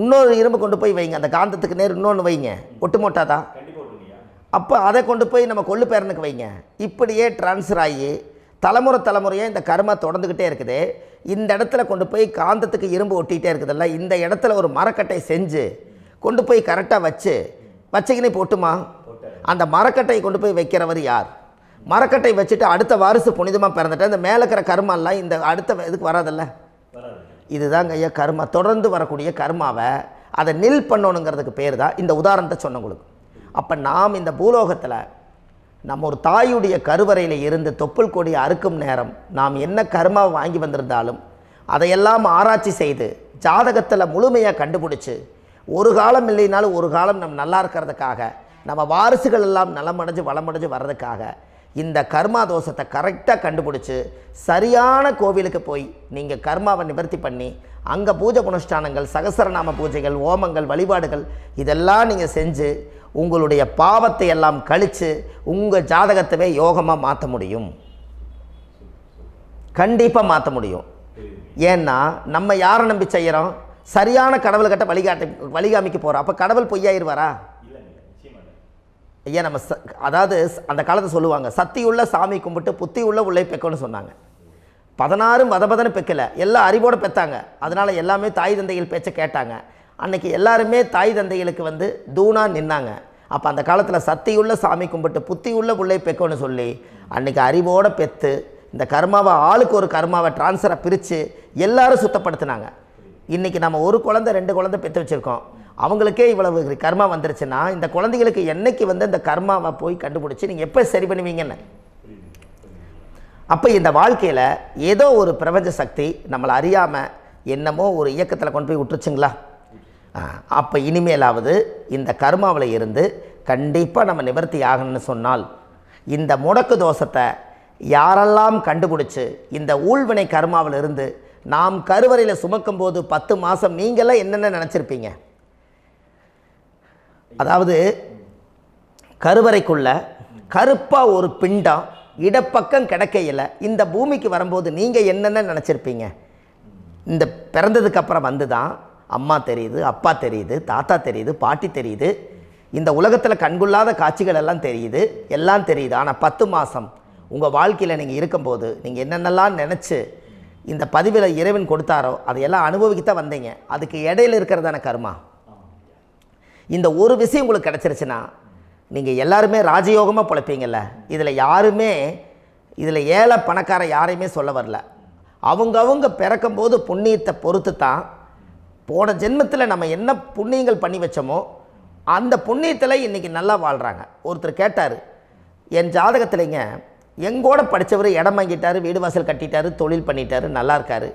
இன்னொரு இரும்பை கொண்டு போய் வைங்க, அந்த காந்தத்துக்கு நேர் இன்னொன்று வைங்க, ஒட்டு மோட்டாதா? அப்போ அதை கொண்டு போய் நம்ம கொள்ளு பேரனுக்கு வைங்க. இப்படியே டிரான்ஸ்ஃபர் ஆகி தலைமுறையாக இந்த கர்மா தொடர்ந்துக்கிட்டே இருக்குது. இந்த இடத்துல கொண்டு போய் காந்தத்துக்கு இரும்பு ஒட்டிகிட்டே இருக்குதுல்ல, இந்த இடத்துல ஒரு மரக்கட்டை செஞ்சு கொண்டு போய் கரெக்டாக வச்சுக்கினே போட்டுமா? அந்த மரக்கட்டையை கொண்டு போய் வைக்கிறவர் யார்? மரக்கட்டை வச்சுட்டு அடுத்த வாரிசு புனிதமாக பிறந்துட்டு அந்த மேலே இருக்கிற கர்மாலாம் இந்த அடுத்த இதுக்கு வராதில்ல. இதுதாங்க ஐயா கர்மா. தொடர்ந்து வரக்கூடிய கர்மாவை அதை நில் பண்ணணுங்கிறதுக்கு பேர் தான் இந்த உதாரணத்தை சொன்னவங்களுக்கு. அப்போ நாம் இந்த பூலோகத்தில் நம்ம ஒரு தாயுடைய கருவறையில் இருந்து தொப்புள் கொடி அறுக்கும் நேரம் நாம் என்ன கர்மாவை வாங்கி வந்திருந்தாலும் அதையெல்லாம் ஆராய்ச்சி செய்து ஜாதகத்தில் முழுமையாக கண்டுபிடிச்சி ஒரு காலம் இல்லைனாலும் ஒரு காலம் நம்ம நல்லா இருக்கிறதுக்காக, நம்ம வாரிசுகள் எல்லாம் நலமடைஞ்சு வளமடைஞ்சு வர்றதுக்காக இந்த கர்மா தோஷத்தை கரெக்டாக கண்டுபிடிச்சி சரியான கோவிலுக்கு போய் நீங்கள் கர்மாவை நிவர்த்தி பண்ணி அங்கே பூஜை புனஸ்தானங்கள், சகசரநாம பூஜைகள், ஓமங்கள், வழிபாடுகள் இதெல்லாம் நீங்கள் செஞ்சு உங்களுடைய பாவத்தை எல்லாம் கழித்து உங்கள் ஜாதகத்தவே யோகமாக மாற்ற முடியும். கண்டிப்பாக மாற்ற முடியும். ஏன்னா நம்ம யாரை நம்பி செய்கிறோம்? சரியான கடவுள்கிட்ட வழிகாமிக்க போகிறோம். அப்போ கடவுள் பொய்யாயிருவாரா? ஐயா நம்ம அதாவது அந்த காலத்தை சொல்லுவாங்க, சத்தியுள்ள சாமி கும்பிட்டு புத்தி உள்ள உள்ளே பெக்கணும்னு சொன்னாங்க. 16 வதபதன்னு பெக்கலை, எல்லாம் அறிவோடு பெற்றாங்க. அதனால் எல்லாமே தாய் தந்தைகள் பேச்சை கேட்டாங்க. அன்றைக்கி எல்லாருமே தாய் தந்தைகளுக்கு தூணாக நின்னாங்க. அப்போ அந்த காலத்தில் சத்தியுள்ள சாமி கும்பிட்டு புத்தி உள்ள உள்ளே பெக்கணும்னு சொல்லி அன்றைக்கி அறிவோடு பெற்று இந்த கர்மாவை ஆளுக்கு ஒரு கர்மாவை டிரான்ஸ்ஃபரை பிரித்து எல்லாரும் சுத்தப்படுத்தினாங்க. இன்றைக்கி நம்ம ஒரு குழந்தை 2 குழந்தை பெற்று வச்சுருக்கோம். அவங்களுக்கே இவ்வளவு கர்மா வந்துருச்சுன்னா இந்த குழந்தைகளுக்கு என்னைக்கு இந்த கர்மாவை போய் கண்டுபிடிச்சி நீங்கள் எப்போ சரி பண்ணுவீங்கன்னு. அப்போ இந்த வாழ்க்கையில் ஏதோ ஒரு பிரபஞ்ச சக்தி நம்மளை அறியாமல் என்னமோ ஒரு இயக்கத்தில் கொண்டு போய் விட்டுருச்சுங்களா? அப்போ இனிமேலாவது இந்த கர்மாவில் இருந்து கண்டிப்பாக நம்ம நிவர்த்தி ஆகணும்னு சொன்னால் இந்த முடக்கு தோஷத்தை யாரெல்லாம் கண்டுபிடிச்சி இந்த ஊழ்வினை கர்மாவில் இருந்து நாம் கருவறையில் சுமக்கும் போது 10 மாதம் நீங்களாம் என்னென்ன நினச்சிருப்பீங்க? அதாவது கருவறைக்குள்ள கருப்பாக ஒரு பிண்டம் இடப்பக்கம் கிடக்கையில் இந்த பூமிக்கு வரும்போது நீங்கள் என்னென்ன நினச்சிருப்பீங்க? இந்த பிறந்ததுக்கு அப்புறம் வந்து தான் அம்மா தெரியுது, அப்பா தெரியுது, தாத்தா தெரியுது, பாட்டி தெரியுது, இந்த உலகத்தில் கண்கொள்ளாத காட்சிகள் எல்லாம் தெரியுது, எல்லாம் தெரியுது. ஆனால் 10 மாதம் உங்கள் வாழ்க்கையில் நீங்கள் இருக்கும்போது நீங்கள் என்னென்னலாம் நினச்சி இந்த பதிவில் இறைவன் கொடுத்தாரோ அதையெல்லாம் அனுபவிக்கத்தான் வந்தீங்க. அதுக்கு இடையில இருக்கிறதான கர்மா. இந்த ஒரு விஷயம் உங்களுக்கு கிடச்சிருச்சுன்னா நீங்கள் எல்லாருமே ராஜயோகமாக பிழைப்பீங்கள்ல. இதில் ஏழை பணக்கார யாரையுமே சொல்ல வரல. அவங்க பிறக்கும்போது புண்ணியத்தை பொறுத்து தான் போன ஜென்மத்தில் நம்ம என்ன புண்ணியங்கள் பண்ணி வச்சோமோ அந்த புண்ணியத்தில் இன்றைக்கி நல்லா வாழ்கிறாங்க. ஒருத்தர் கேட்டார், என் ஜாதகத்தில்ங்க எங்கூட படித்தவர் இடம் வாங்கிட்டார், வீடு வாசல் கட்டிட்டார், தொழில் பண்ணிட்டார், நல்லா இருக்கார்,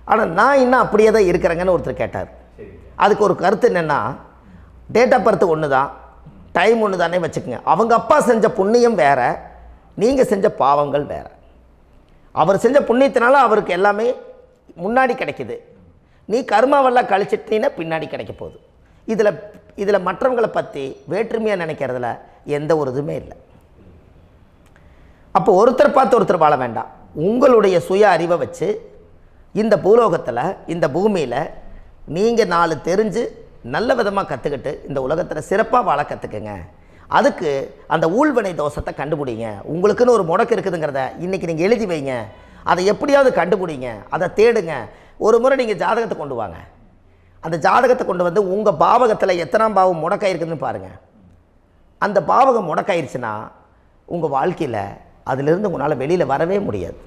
ஆனால் நான் இன்னும் அப்படியே தான் இருக்கிறேங்கன்னு ஒருத்தர் கேட்டார். அதுக்கு ஒரு கருத்து என்னென்னா, டேட் ஆஃப் பர்த் ஒன்று தான், டைம் ஒன்று தானே வச்சுக்கோங்க. அவங்க அப்பா செஞ்ச புண்ணியம் வேறு, நீங்கள் செஞ்ச பாவங்கள் வேறு. அவர் செஞ்ச புண்ணியத்தினால அவருக்கு எல்லாமே முன்னாடி கிடைக்கிது. நீ கர்மாவெல்லாம் கழிச்சிட்டினா பின்னாடி கிடைக்க போகுது. இதில் மற்றவங்களை பற்றி வேற்றுமையாக நினைக்கிறதுல எந்த ஒரு இதுவுமே இல்லை. அப்போ ஒருத்தர் பார்த்து ஒருத்தர் வாழ வேண்டாம். உங்களுடைய சுய அறிவை வச்சு இந்த பூலோகத்தில் இந்த பூமியில் நீங்கள் 4 தெரிஞ்சு நல்ல விதமாக கற்றுக்கிட்டு இந்த உலகத்தில் சிறப்பாக வாழ கற்றுக்குங்க. அதுக்கு அந்த ஊழ்வினை தோஷத்தை கண்டுபிடிங்க. உங்களுக்குன்னு ஒரு முடக்கு இருக்குதுங்கிறத இன்றைக்கி நீங்கள் எழுதி வைங்க. அதை எப்படியாவது கண்டுபிடிங்க, அதை தேடுங்க. ஒரு முறை நீங்கள் ஜாதகத்தை கொண்டு வாங்க. அந்த ஜாதகத்தை கொண்டு வந்து உங்கள் பாவகத்தில் எத்தனாம் பாவம் முடக்காயிருக்குதுன்னு பாருங்கள். அந்த பாவகம் முடக்காயிருச்சுன்னா உங்கள் வாழ்க்கையில் அதிலிருந்து உங்களால் வெளியில் வரவே முடியாது,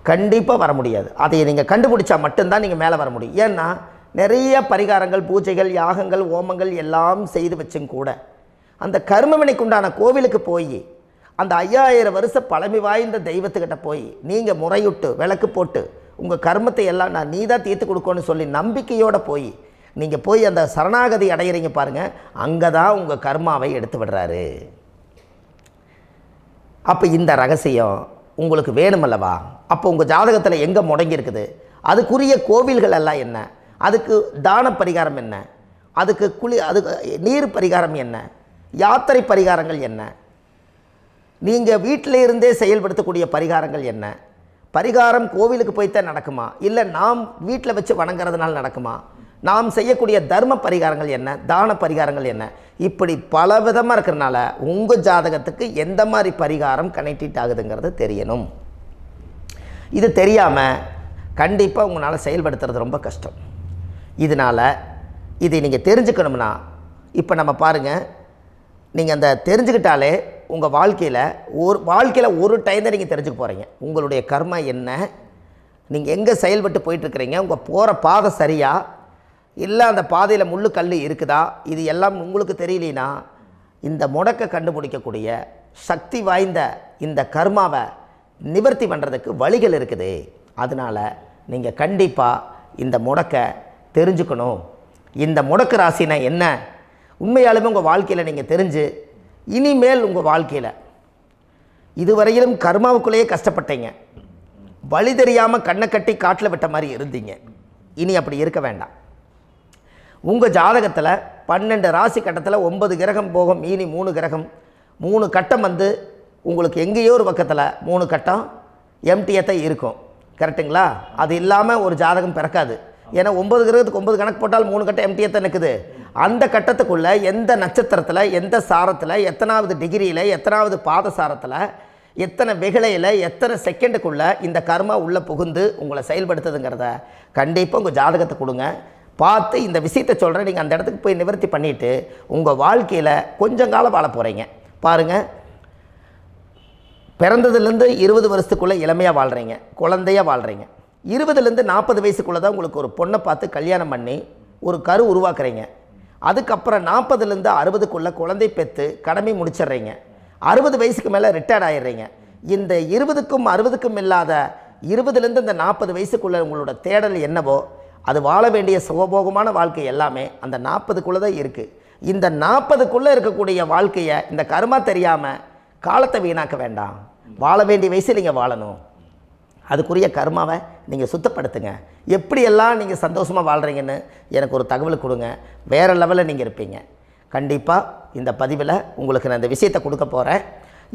கண்டிப்பாக வர முடியாது. அதை நீங்கள் கண்டுபிடிச்சா மட்டும்தான் நீங்கள் மேலே வர முடியும். ஏன்னா நிறைய பரிகாரங்கள், பூஜைகள், யாகங்கள், ஓமங்கள் எல்லாம் செய்து வச்சும் கூட அந்த கர்மவினைக்கு உண்டான கோவிலுக்கு போய் அந்த 5000 வருஷ பழமை வாய்ந்த தெய்வத்துக்கிட்ட போய் நீங்கள் முறையிட்டு விளக்கு போட்டு உங்கள் கர்மத்தை எல்லாம் நான் நீ தான் தீர்த்து கொடுக்கணும்னு சொல்லி நம்பிக்கையோடு நீங்கள் போய் அந்த சரணாகதி அடையிறீங்க பாருங்கள், அங்கே தான் உங்கள் கர்மாவை எடுத்து விடுறாரு. அப்போ இந்த ரகசியம் உங்களுக்கு வேணுமல்லவா? அப்போ உங்கள் ஜாதகத்தில் எங்கே முடங்கி அதுக்குரிய கோவில்கள் எல்லாம் என்ன, அதுக்கு தான பரிகாரம் என்ன, அதுக்கு நீர் பரிகாரம் என்ன, யாத்திரை பரிகாரங்கள் என்ன, நீங்கள் வீட்டில் இருந்தே செயல்படுத்தக்கூடிய பரிகாரங்கள் என்ன, பரிகாரம் கோவிலுக்கு போய்த்தான் நடக்குமா, இல்லை நாம் வீட்டில் வச்சு வணங்குறதுனால நடக்குமா, நாம் செய்யக்கூடிய தர்ம பரிகாரங்கள் என்ன, தான பரிகாரங்கள் என்ன, இப்படி பல விதமாக இருக்கிறனால உங்கள் ஜாதகத்துக்கு எந்த மாதிரி பரிகாரம் கனெக்ட் ஆகுதுங்கிறது தெரியணும். இது தெரியாமல் கண்டிப்பாக உங்களால் செயல்படுத்துறது ரொம்ப கஷ்டம். இதனால் இதை நீங்கள் தெரிஞ்சுக்கணும்னா இப்போ நம்ம பாருங்கள், நீங்கள் அந்த தெரிஞ்சுக்கிட்டாலே உங்கள் வாழ்க்கையில் ஒரு டைம் தான் நீங்கள் தெரிஞ்சுக்க போகிறீங்க. உங்களுடைய கர்மா என்ன, நீங்கள் எங்கே செயல்பட்டு போயிட்டுருக்கிறீங்க, உங்கள் போகிற பாதை சரியா இல்லை அந்த பாதையில் முள்ளு கல் இருக்குதா, இது எல்லாம் உங்களுக்கு தெரியலனா இந்த முடக்கை கண்டுபிடிக்கக்கூடிய சக்தி வாய்ந்த இந்த கர்மாவை நிவர்த்தி பண்ணுறதுக்கு வழிகள் இருக்குது. அதனால் நீங்கள் கண்டிப்பாக இந்த முடக்கை தெரிஞ்சுக்கணும். இந்த முடக்கு ராசினா என்ன உண்மையாலுமே உங்கள் வாழ்க்கையில் நீங்கள் தெரிஞ்சு இனிமேல் உங்கள் வாழ்க்கையில் இதுவரையிலும் கர்மாவுக்குள்ளேயே கஷ்டப்பட்டீங்க, வழி தெரியாமல் கண்ணை கட்டி காட்டில் விட்ட மாதிரி இருந்தீங்க. இனி அப்படி இருக்க வேண்டாம். உங்கள் ஜாதகத்தில் 12 ராசி கட்டத்தில் 9 கிரகம் போகும், மீனி 3 கிரகம், 3 கட்டம் உங்களுக்கு எங்கேயோ ஒரு பக்கத்தில் 3 கட்டம் எம்டியாக தான் இருக்கும். கரெக்டுங்களா? அது இல்லாமல் ஒரு ஜாதகம் பிறக்காது. ஏன்னா 9 கிரகத்துக்கு 9 கணக்கு போட்டால் 3 கட்டம் எம்டியாக தான் நிற்குது. அந்த கட்டத்துக்குள்ளே எந்த நட்சத்திரத்தில், எந்த சாரத்தில், எத்தனாவது டிகிரியில், எத்தனாவது பாதசாரத்தில், எத்தனை வெகுளையில், எத்தனை செகண்டுக்குள்ளே இந்த கர்மா உள்ளே புகுந்து உங்களை செயல்படுத்துதுங்கிறத கண்டிப்பாக உங்கள் ஜாதகத்தை கொடுங்க. பார்த்து இந்த விஷயத்தை சொல்கிறேன், நீங்கள் அந்த இடத்துக்கு போய் நிவர்த்தி பண்ணிவிட்டு உங்கள் வாழ்க்கையில் கொஞ்சம் காலம் வாழ போகிறீங்க. பாருங்கள், பிறந்ததுலேருந்து 20 வருஷத்துக்குள்ளே இளமையாக வாழ்கிறீங்க, குழந்தையாக வாழ்கிறீங்க. 20லேருந்து 40 வயசுக்குள்ளே தான் உங்களுக்கு ஒரு பொண்ணை பார்த்து கல்யாணம் பண்ணி ஒரு கரு உருவாக்குறீங்க. அதுக்கப்புறம் 40லேருந்து 60க்குள்ளே குழந்தை பெற்று கடமை முடிச்சிடுறீங்க. 60 வயசுக்கு மேலே ரிட்டையர்ட் ஆகிடுறீங்க. இந்த 20க்கும் 60க்கும் இல்லாத 20லேருந்து இந்த 40 வயசுக்குள்ளே உங்களோட தேடல் என்னவோ அது வாழ வேண்டிய சுகபோகமான வாழ்க்கை எல்லாமே அந்த 40க்குள்ளே தான் இருக்குது. இந்த 40க்குள்ளே இருக்கக்கூடிய வாழ்க்கையை இந்த கர்மா தெரியாமல் காலத்தை வீணாக்க வேண்டாம். வாழ வேண்டிய வயசில் நீங்கள் வாழணும். அதுக்குரிய கர்மாவை நீங்கள் சுத்தப்படுத்துங்க. எப்படியெல்லாம் நீங்கள் சந்தோஷமாக வாழ்கிறீங்கன்னு எனக்கு ஒரு தகவல் கொடுங்க. வேறு லெவலில் நீங்கள் இருப்பீங்க. கண்டிப்பாக இந்த பதிவில் உங்களுக்கு நான் இந்த விஷயத்தை கொடுக்க போகிறேன்.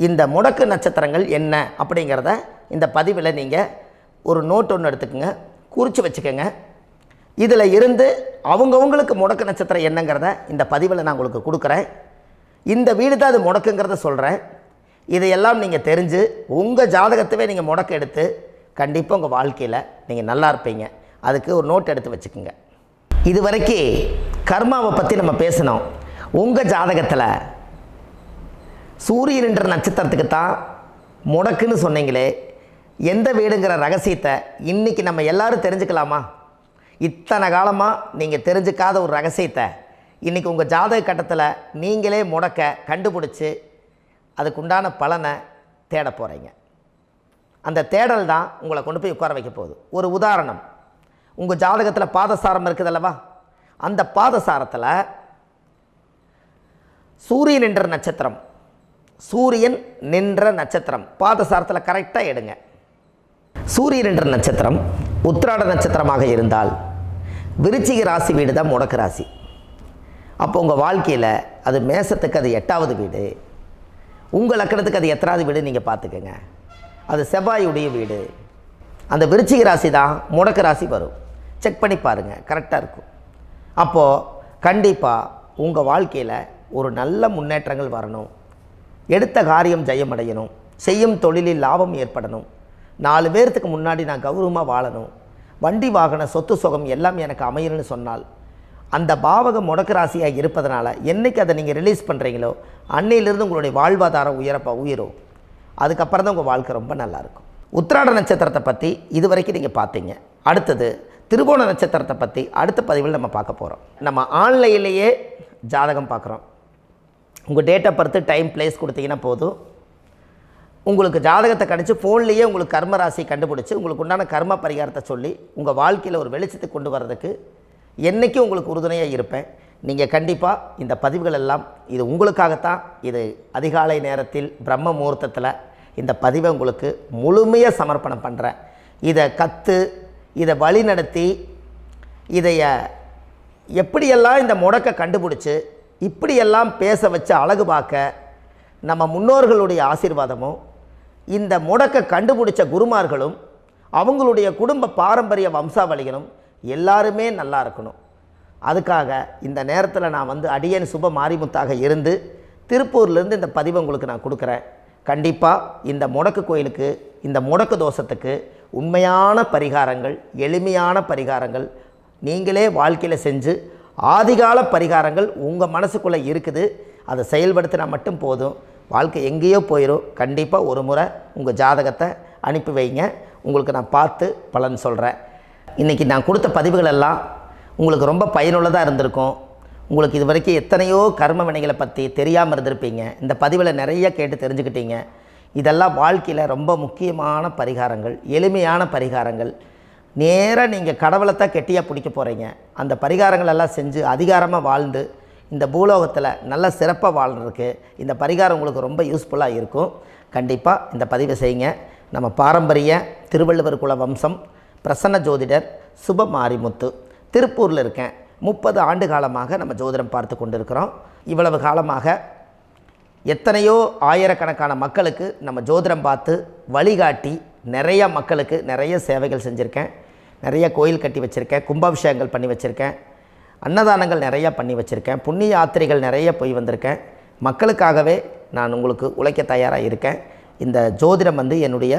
இந்த முடக்கு நட்சத்திரங்கள் என்ன அப்படிங்கிறத இந்த பதிவில் நீங்கள் ஒரு நோட் ஒன்று எடுத்துக்கோங்க, குறித்து வச்சுக்கோங்க. இதில் இருந்து அவங்கவுங்களுக்கு முடக்கு நட்சத்திரம் என்னங்கிறத இந்த பதிவில் நான் உங்களுக்கு கொடுக்குறேன். இந்த வீடு தான் அது முடக்குங்கிறத சொல்கிறேன். இதையெல்லாம் நீங்கள் தெரிஞ்சு உங்கள் ஜாதகத்தவே நீங்கள் முடக்கு எடுத்து கண்டிப்பாக உங்கள் வாழ்க்கையில் நீங்கள் நல்லா இருப்பீங்க. அதுக்கு ஒரு நோட் எடுத்து வச்சுக்கோங்க. இது வரைக்கும் கர்மாவை பற்றி நம்ம பேசினோம். உங்கள் ஜாதகத்தில் சூரியன் என்ற நட்சத்திரத்துக்கு தான் முடக்குன்னு சொன்னீங்களே, எந்த வீடுங்கிற ரகசியத்தை இன்றைக்கி நம்ம எல்லோரும் தெரிஞ்சுக்கலாமா? இத்தனை காலமாக நீங்கள் தெரிஞ்சுக்காத ஒரு ரகசியத்தை இன்றைக்கி உங்கள் ஜாதக கட்டத்தில் நீங்களே முடக்க கண்டுபிடிச்சி அதுக்குண்டான பலனை தேட போகிறீங்க. அந்த தேடல் தான் உங்களை கொண்டு போய் உட்கார வைக்க போகுது. ஒரு உதாரணம், உங்கள் ஜாதகத்தில் பாதசாரம் இருக்குது அல்லவா? அந்த பாதசாரத்தில் சூரியன் என்ற நட்சத்திரம், சூரியன் நின்ற நட்சத்திரம் பாதசாரத்தில் கரெக்டாக எடுங்க. சூரியன் என்ற நட்சத்திரம் உத்திராட நட்சத்திரமாக இருந்தால் விருச்சிக ராசி வீடு தான் முடக்கு ராசி. அப்போ உங்கள் வாழ்க்கையில் அது மேசத்துக்கு அது 8வது வீடு, உங்கள் லக்கணத்துக்கு அது எத்தனாவது வீடு நீங்கள் பார்த்துக்கோங்க. அது செவ்வாயுடைய வீடு. அந்த விருச்சிக ராசி தான் முடக்கு ராசி வரும். செக் பண்ணி பாருங்கள், கரெக்டாக இருக்கும். அப்போது கண்டிப்பாக உங்கள் வாழ்க்கையில் ஒரு நல்ல முன்னேற்றங்கள் வரணும். எடுத்த காரியம் ஜெயமடையணும். செய்யும் தொழிலில் லாபம் ஏற்படணும். 4 பேர்த்துக்கு முன்னாடி நான் கௌரவமாக வாழணும். வண்டி வாகன சொத்து சுகம் எல்லாம் எனக்கு அமையணும்னு சொன்னால் அந்த பாவகம் முடக்கு ராசியாக இருப்பதனால என்றைக்கு அதை நீங்கள் ரிலீஸ் பண்ணுறீங்களோ அன்னையிலிருந்து உங்களுடைய வாழ்வாதாரம் உயரும். அதுக்கப்புறம் தான் உங்கள் வாழ்க்கை ரொம்ப நல்லாயிருக்கும். உத்திராட நட்சத்திரத்தை பற்றி இது வரைக்கும் நீங்கள் பார்த்தீங்க. அடுத்தது திருவோண நட்சத்திரத்தை பற்றி அடுத்த பதிவில் நம்ம பார்க்க போகிறோம். நம்ம ஆன்லைன்லேயே ஜாதகம் பார்க்குறோம். உங்கள் date of birth, time, place கொடுத்தீங்கன்னா போதும். உங்களுக்கு ஜாதகத்தை கணிச்சு ஃபோன்லேயே உங்களுக்கு கர்ம ராசி கண்டுபிடிச்சி உங்களுக்கு உண்டான கர்ம பரிகாரத்தை சொல்லி உங்கள் வாழ்க்கையில் ஒரு வெளிச்சத்தை கொண்டு வர்றதுக்கு என்றைக்கும் உங்களுக்கு உறுதுணையாக இருப்பேன். நீங்கள் கண்டிப்பாக இந்த பதிவுகள் எல்லாம் இது உங்களுக்காகத்தான். இது அதிகாலை நேரத்தில் பிரம்ம முகூர்த்தத்தில் இந்த பதிவை உங்களுக்கு முழுமையாக சமர்ப்பணம் பண்ணுறேன். இதை இதை வழி நடத்தி இதைய எப்படியெல்லாம் இந்த முடக்கை கண்டுபிடிச்சி இப்படியெல்லாம் பேச வச்சு அழகு பார்க்க நம்ம முன்னோர்களுடைய ஆசீர்வாதமும் இந்த முடக்கை கண்டுபிடிச்ச குருமார்களும் அவங்களுடைய குடும்ப பாரம்பரிய வம்சாவளிகளும் எல்லாருமே நல்லா இருக்கணும். அதுக்காக இந்த நேரத்தில் நான் வந்து அடியேன் சுப மாரிமுத்தாக இருந்து திருப்பூர்லேருந்து இந்த பதிவை உங்களுக்கு நான் கொடுக்குறேன். கண்டிப்பாக இந்த முடக்கு கோயிலுக்கு, இந்த முடக்கு தோஷத்துக்கு உண்மையான பரிகாரங்கள், எளிமையான பரிகாரங்கள் நீங்களே வாழ்க்கையில் செஞ்சு ஆதிகால பரிகாரங்கள் உங்கள் மனசுக்குள்ளே இருக்குது. அதை செயல்படுத்தினா மட்டும் போதும், வாழ்க்கை எங்கேயோ போயிடும். கண்டிப்பாக ஒரு முறை உங்கள் ஜாதகத்தை அனுப்பி வைங்க, உங்களுக்கு நான் பார்த்து பலன் சொல்கிறேன். இன்றைக்கி நான் கொடுத்த பதிவுகள் எல்லாம் உங்களுக்கு ரொம்ப பயனுள்ளதாக இருந்திருக்கும். உங்களுக்கு இது வரைக்கும் எத்தனையோ கர்ம வினைகளை பற்றி தெரியாமல் இருந்திருப்பீங்க. இந்த பதிவில் நிறைய கேட்டு தெரிஞ்சுக்கிட்டீங்க. இதெல்லாம் வாழ்க்கையில் ரொம்ப முக்கியமான பரிகாரங்கள், எளிமையான பரிகாரங்கள். நேராக நீங்கள் கடவுளை தான் கெட்டியாக பிடிக்க போகிறீங்க. அந்த பரிகாரங்கள் எல்லாம் செஞ்சு அதிகாரமாக வாழ்ந்து இந்த பூலோகத்தில் நல்ல சிறப்பாக வாழ்கிறதுக்கு இந்த பரிகாரம் உங்களுக்கு ரொம்ப யூஸ்ஃபுல்லாக இருக்கும். கண்டிப்பாக இந்த பதிவை செய்யுங்க. நம்ம பாரம்பரிய திருவள்ளுவர் குல வம்சம் பிரசன்ன ஜோதிடர் சுப மாரிமுத்து, திருப்பூரில் இருக்கேன். 30 ஆண்டு காலமாக நம்ம ஜோதிடம் பார்த்து கொண்டிருக்கிறோம். இவ்வளவு காலமாக எத்தனையோ ஆயிரக்கணக்கான மக்களுக்கு நம்ம ஜோதிடம் பார்த்து வழிகாட்டி நிறைய மக்களுக்கு நிறைய சேவைகள் செஞ்சுருக்கேன். நிறைய கோயில் கட்டி வச்சுருக்கேன், கும்பாபிஷேகங்கள் பண்ணி வச்சுருக்கேன், அன்னதானங்கள் நிறையா பண்ணி வச்சுருக்கேன், புண்ணிய யாத்திரைகள் நிறைய போய் வந்திருக்கேன். மக்களுக்காகவே நான் உங்களுக்கு உழைக்க தயாராக இருக்கேன். இந்த ஜோதிடம் வந்து என்னுடைய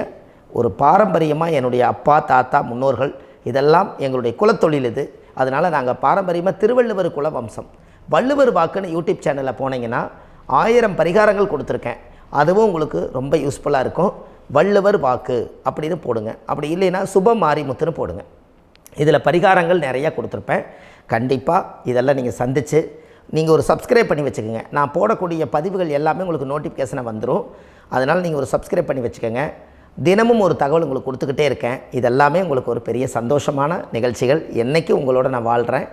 ஒரு பாரம்பரியமாக என்னுடைய அப்பா, தாத்தா, முன்னோர்கள் இதெல்லாம் எங்களுடைய குலத்தொழில் இது. அதனால் நாங்கள் பாரம்பரியமாக திருவள்ளுவர் குல வம்சம். வள்ளுவர் வாக்குன்னு யூடியூப் சேனலில் போனீங்கன்னா 1000 பரிகாரங்கள் கொடுத்துருக்கேன். அதுவும் உங்களுக்கு ரொம்ப யூஸ்ஃபுல்லாக இருக்கும். வள்ளுவர் வாக்கு அப்படின்னு போடுங்க. அப்படி இல்லைன்னா சுப மாரிமுத்துன்னு போடுங்க. இதில் பரிகாரங்கள் நிறையா கொடுத்துருப்பேன். கண்டிப்பாக இதெல்லாம் நீங்கள் சந்தித்து நீங்கள் ஒரு சப்ஸ்கிரைப் பண்ணி வச்சுக்கோங்க. நான் போடக்கூடிய பதிவுகள் எல்லாமே உங்களுக்கு நோட்டிஃபிகேஷனை வந்துடும். அதனால் நீங்கள் ஒரு சப்ஸ்கிரைப் பண்ணி வச்சுக்கோங்க. தினமும் ஒரு தகவல் உங்களுக்கு கொடுத்துக்கிட்டே இருக்கேன். இதெல்லாமே உங்களுக்கு ஒரு பெரிய சந்தோஷமான நிகழ்ச்சிகள். என்றைக்கும் உங்களோட நான் வாழ்கிறேன்.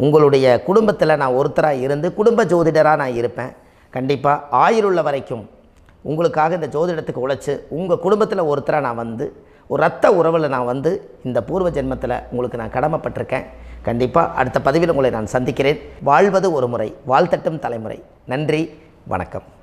உங்களுடைய குடும்பத்தில் நான் ஒருத்தராக இருந்து குடும்ப ஜோதிடராக நான் இருப்பேன். கண்டிப்பாக ஆயுளுள்ள வரைக்கும் உங்களுக்காக இந்த ஜோதிடத்துக்கு உழைச்சி உங்கள் குடும்பத்தில் ஒருத்தராக நான் வந்து ஒரு ரத்த உறவில் நான் வந்து இந்த பூர்வ ஜென்மத்தில் உங்களுக்கு நான் கடமைப்பட்டிருக்கேன். கண்டிப்பாக அடுத்த பதிவில் உங்களை நான் சந்திக்கிறேன். வாழ்வது ஒரு முறை, வாழ்த்தட்டும் தலைமுறை. நன்றி, வணக்கம்.